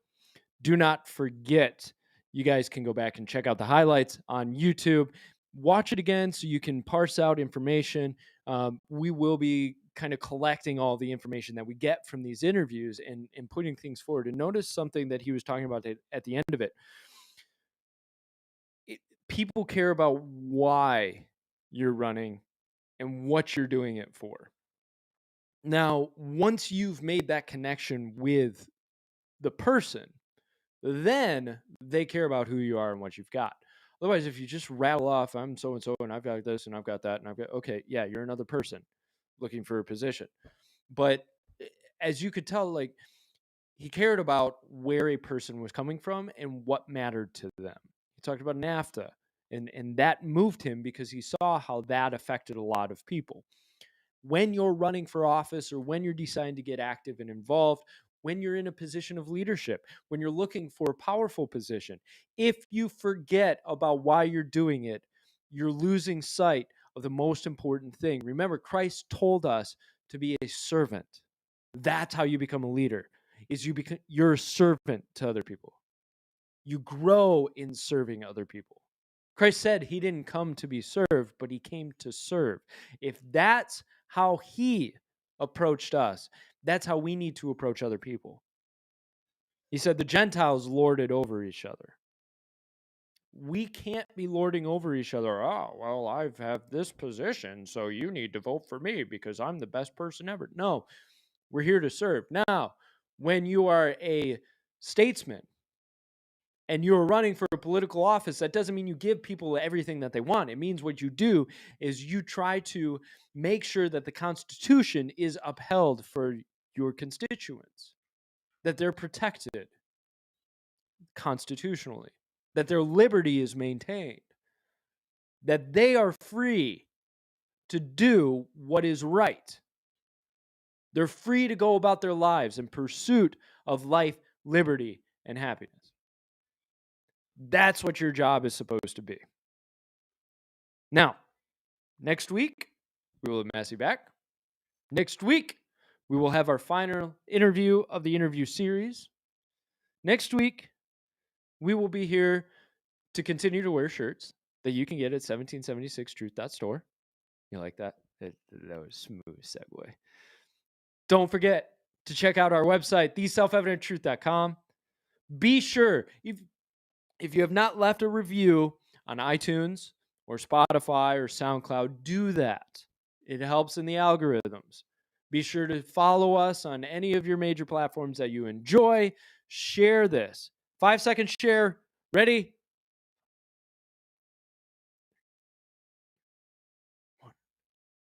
Do not forget, you guys can go back and check out the highlights on YouTube. Watch it again so you can parse out information. We will be kind of collecting all the information that we get from these interviews and putting things forward. And notice something that he was talking about at the end of it. People care about why you're running and what you're doing it for. Now, once you've made that connection with the person, then they care about who you are and what you've got. Otherwise, if you just rattle off, I'm so and so, and I've got this, and I've got that, and I've got, okay, yeah, you're another person looking for a position. But as you could tell, like, he cared about where a person was coming from and what mattered to them. He talked about NAFTA, and that moved him because he saw how that affected a lot of people. When you're running for office or when you're deciding to get active and involved, when you're in a position of leadership, when you're looking for a powerful position, if you forget about why you're doing it, you're losing sight of the most important thing. Remember, Christ told us to be a servant. That's how you become a leader. You're a servant to other people. You grow in serving other people. Christ said he didn't come to be served, but he came to serve. If that's how he approached us, that's how we need to approach other people. He said the Gentiles lorded over each other. We can't be lording over each other. Oh, well, I have this position, so you need to vote for me because I'm the best person ever. No, we're here to serve. Now, when you are a statesman and you're running for a political office, that doesn't mean you give people everything that they want. It means what you do is you try to make sure that the Constitution is upheld for your constituents, that they're protected constitutionally, that their liberty is maintained, that they are free to do what is right. They're free to go about their lives in pursuit of life, liberty, and happiness. That's what your job is supposed to be. Now, next week, we will have Massey back. Next week, we will have our final interview of the interview series. Next week, we will be here to continue to wear shirts that you can get at 1776truth.store. You like that? That was a smooth segue. Don't forget to check out our website, theselfevidenttruth.com. Be sure, if you have not left a review on iTunes or Spotify or SoundCloud, do that. It helps in the algorithms. Be sure to follow us on any of your major platforms that you enjoy. Share this. 5-second share. Ready?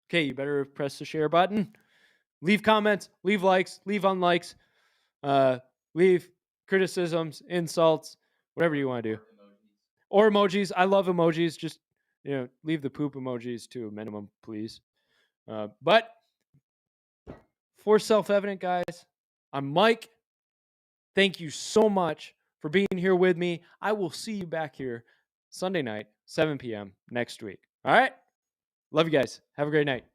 Okay, you better press the share button. Leave comments, leave likes, leave unlikes, leave criticisms, insults, whatever you want to do. Or emojis. I love emojis. Just, leave the poop emojis to a minimum, please. But for Self-Evident, guys, I'm Mike. Thank you so much for being here with me. I will see you back here Sunday night, 7 p.m. next week. All right? Love you guys. Have a great night.